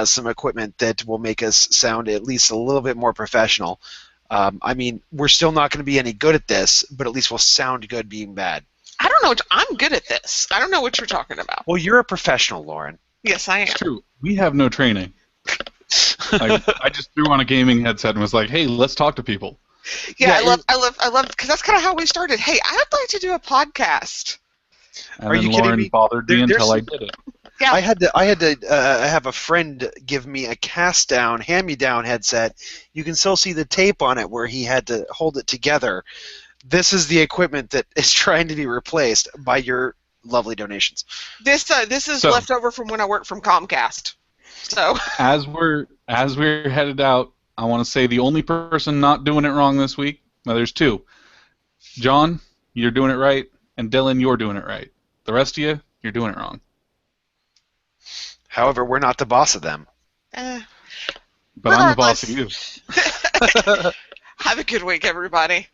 some equipment that will make us sound at least a little bit more professional. I mean, we're still not going to be any good at this, but at least we'll sound good being bad. I don't know. I'm good at this. I don't know what you're talking about. Well, you're a professional, Lauren. Yes, I am. It's true. We have no training. I just threw on a gaming headset and was like, "Hey, let's talk to people." Yeah, I love, because that's kind of how we started. Hey, I'd like to do a podcast. And then Lauren bothered me until I did it. Yeah. I had to have a friend give me a cast down, hand-me-down headset. You can still see the tape on it where he had to hold it together. This is the equipment that is trying to be replaced by your lovely donations. This is So- leftover from when I worked from Comcast. So As we're headed out, I want to say the only person not doing it wrong this week. Well, there's two. John, you're doing it right, and Dylan, you're doing it right. The rest of you, you're doing it wrong. However, we're not the boss of them. But I'm the boss of you. have a good week, everybody.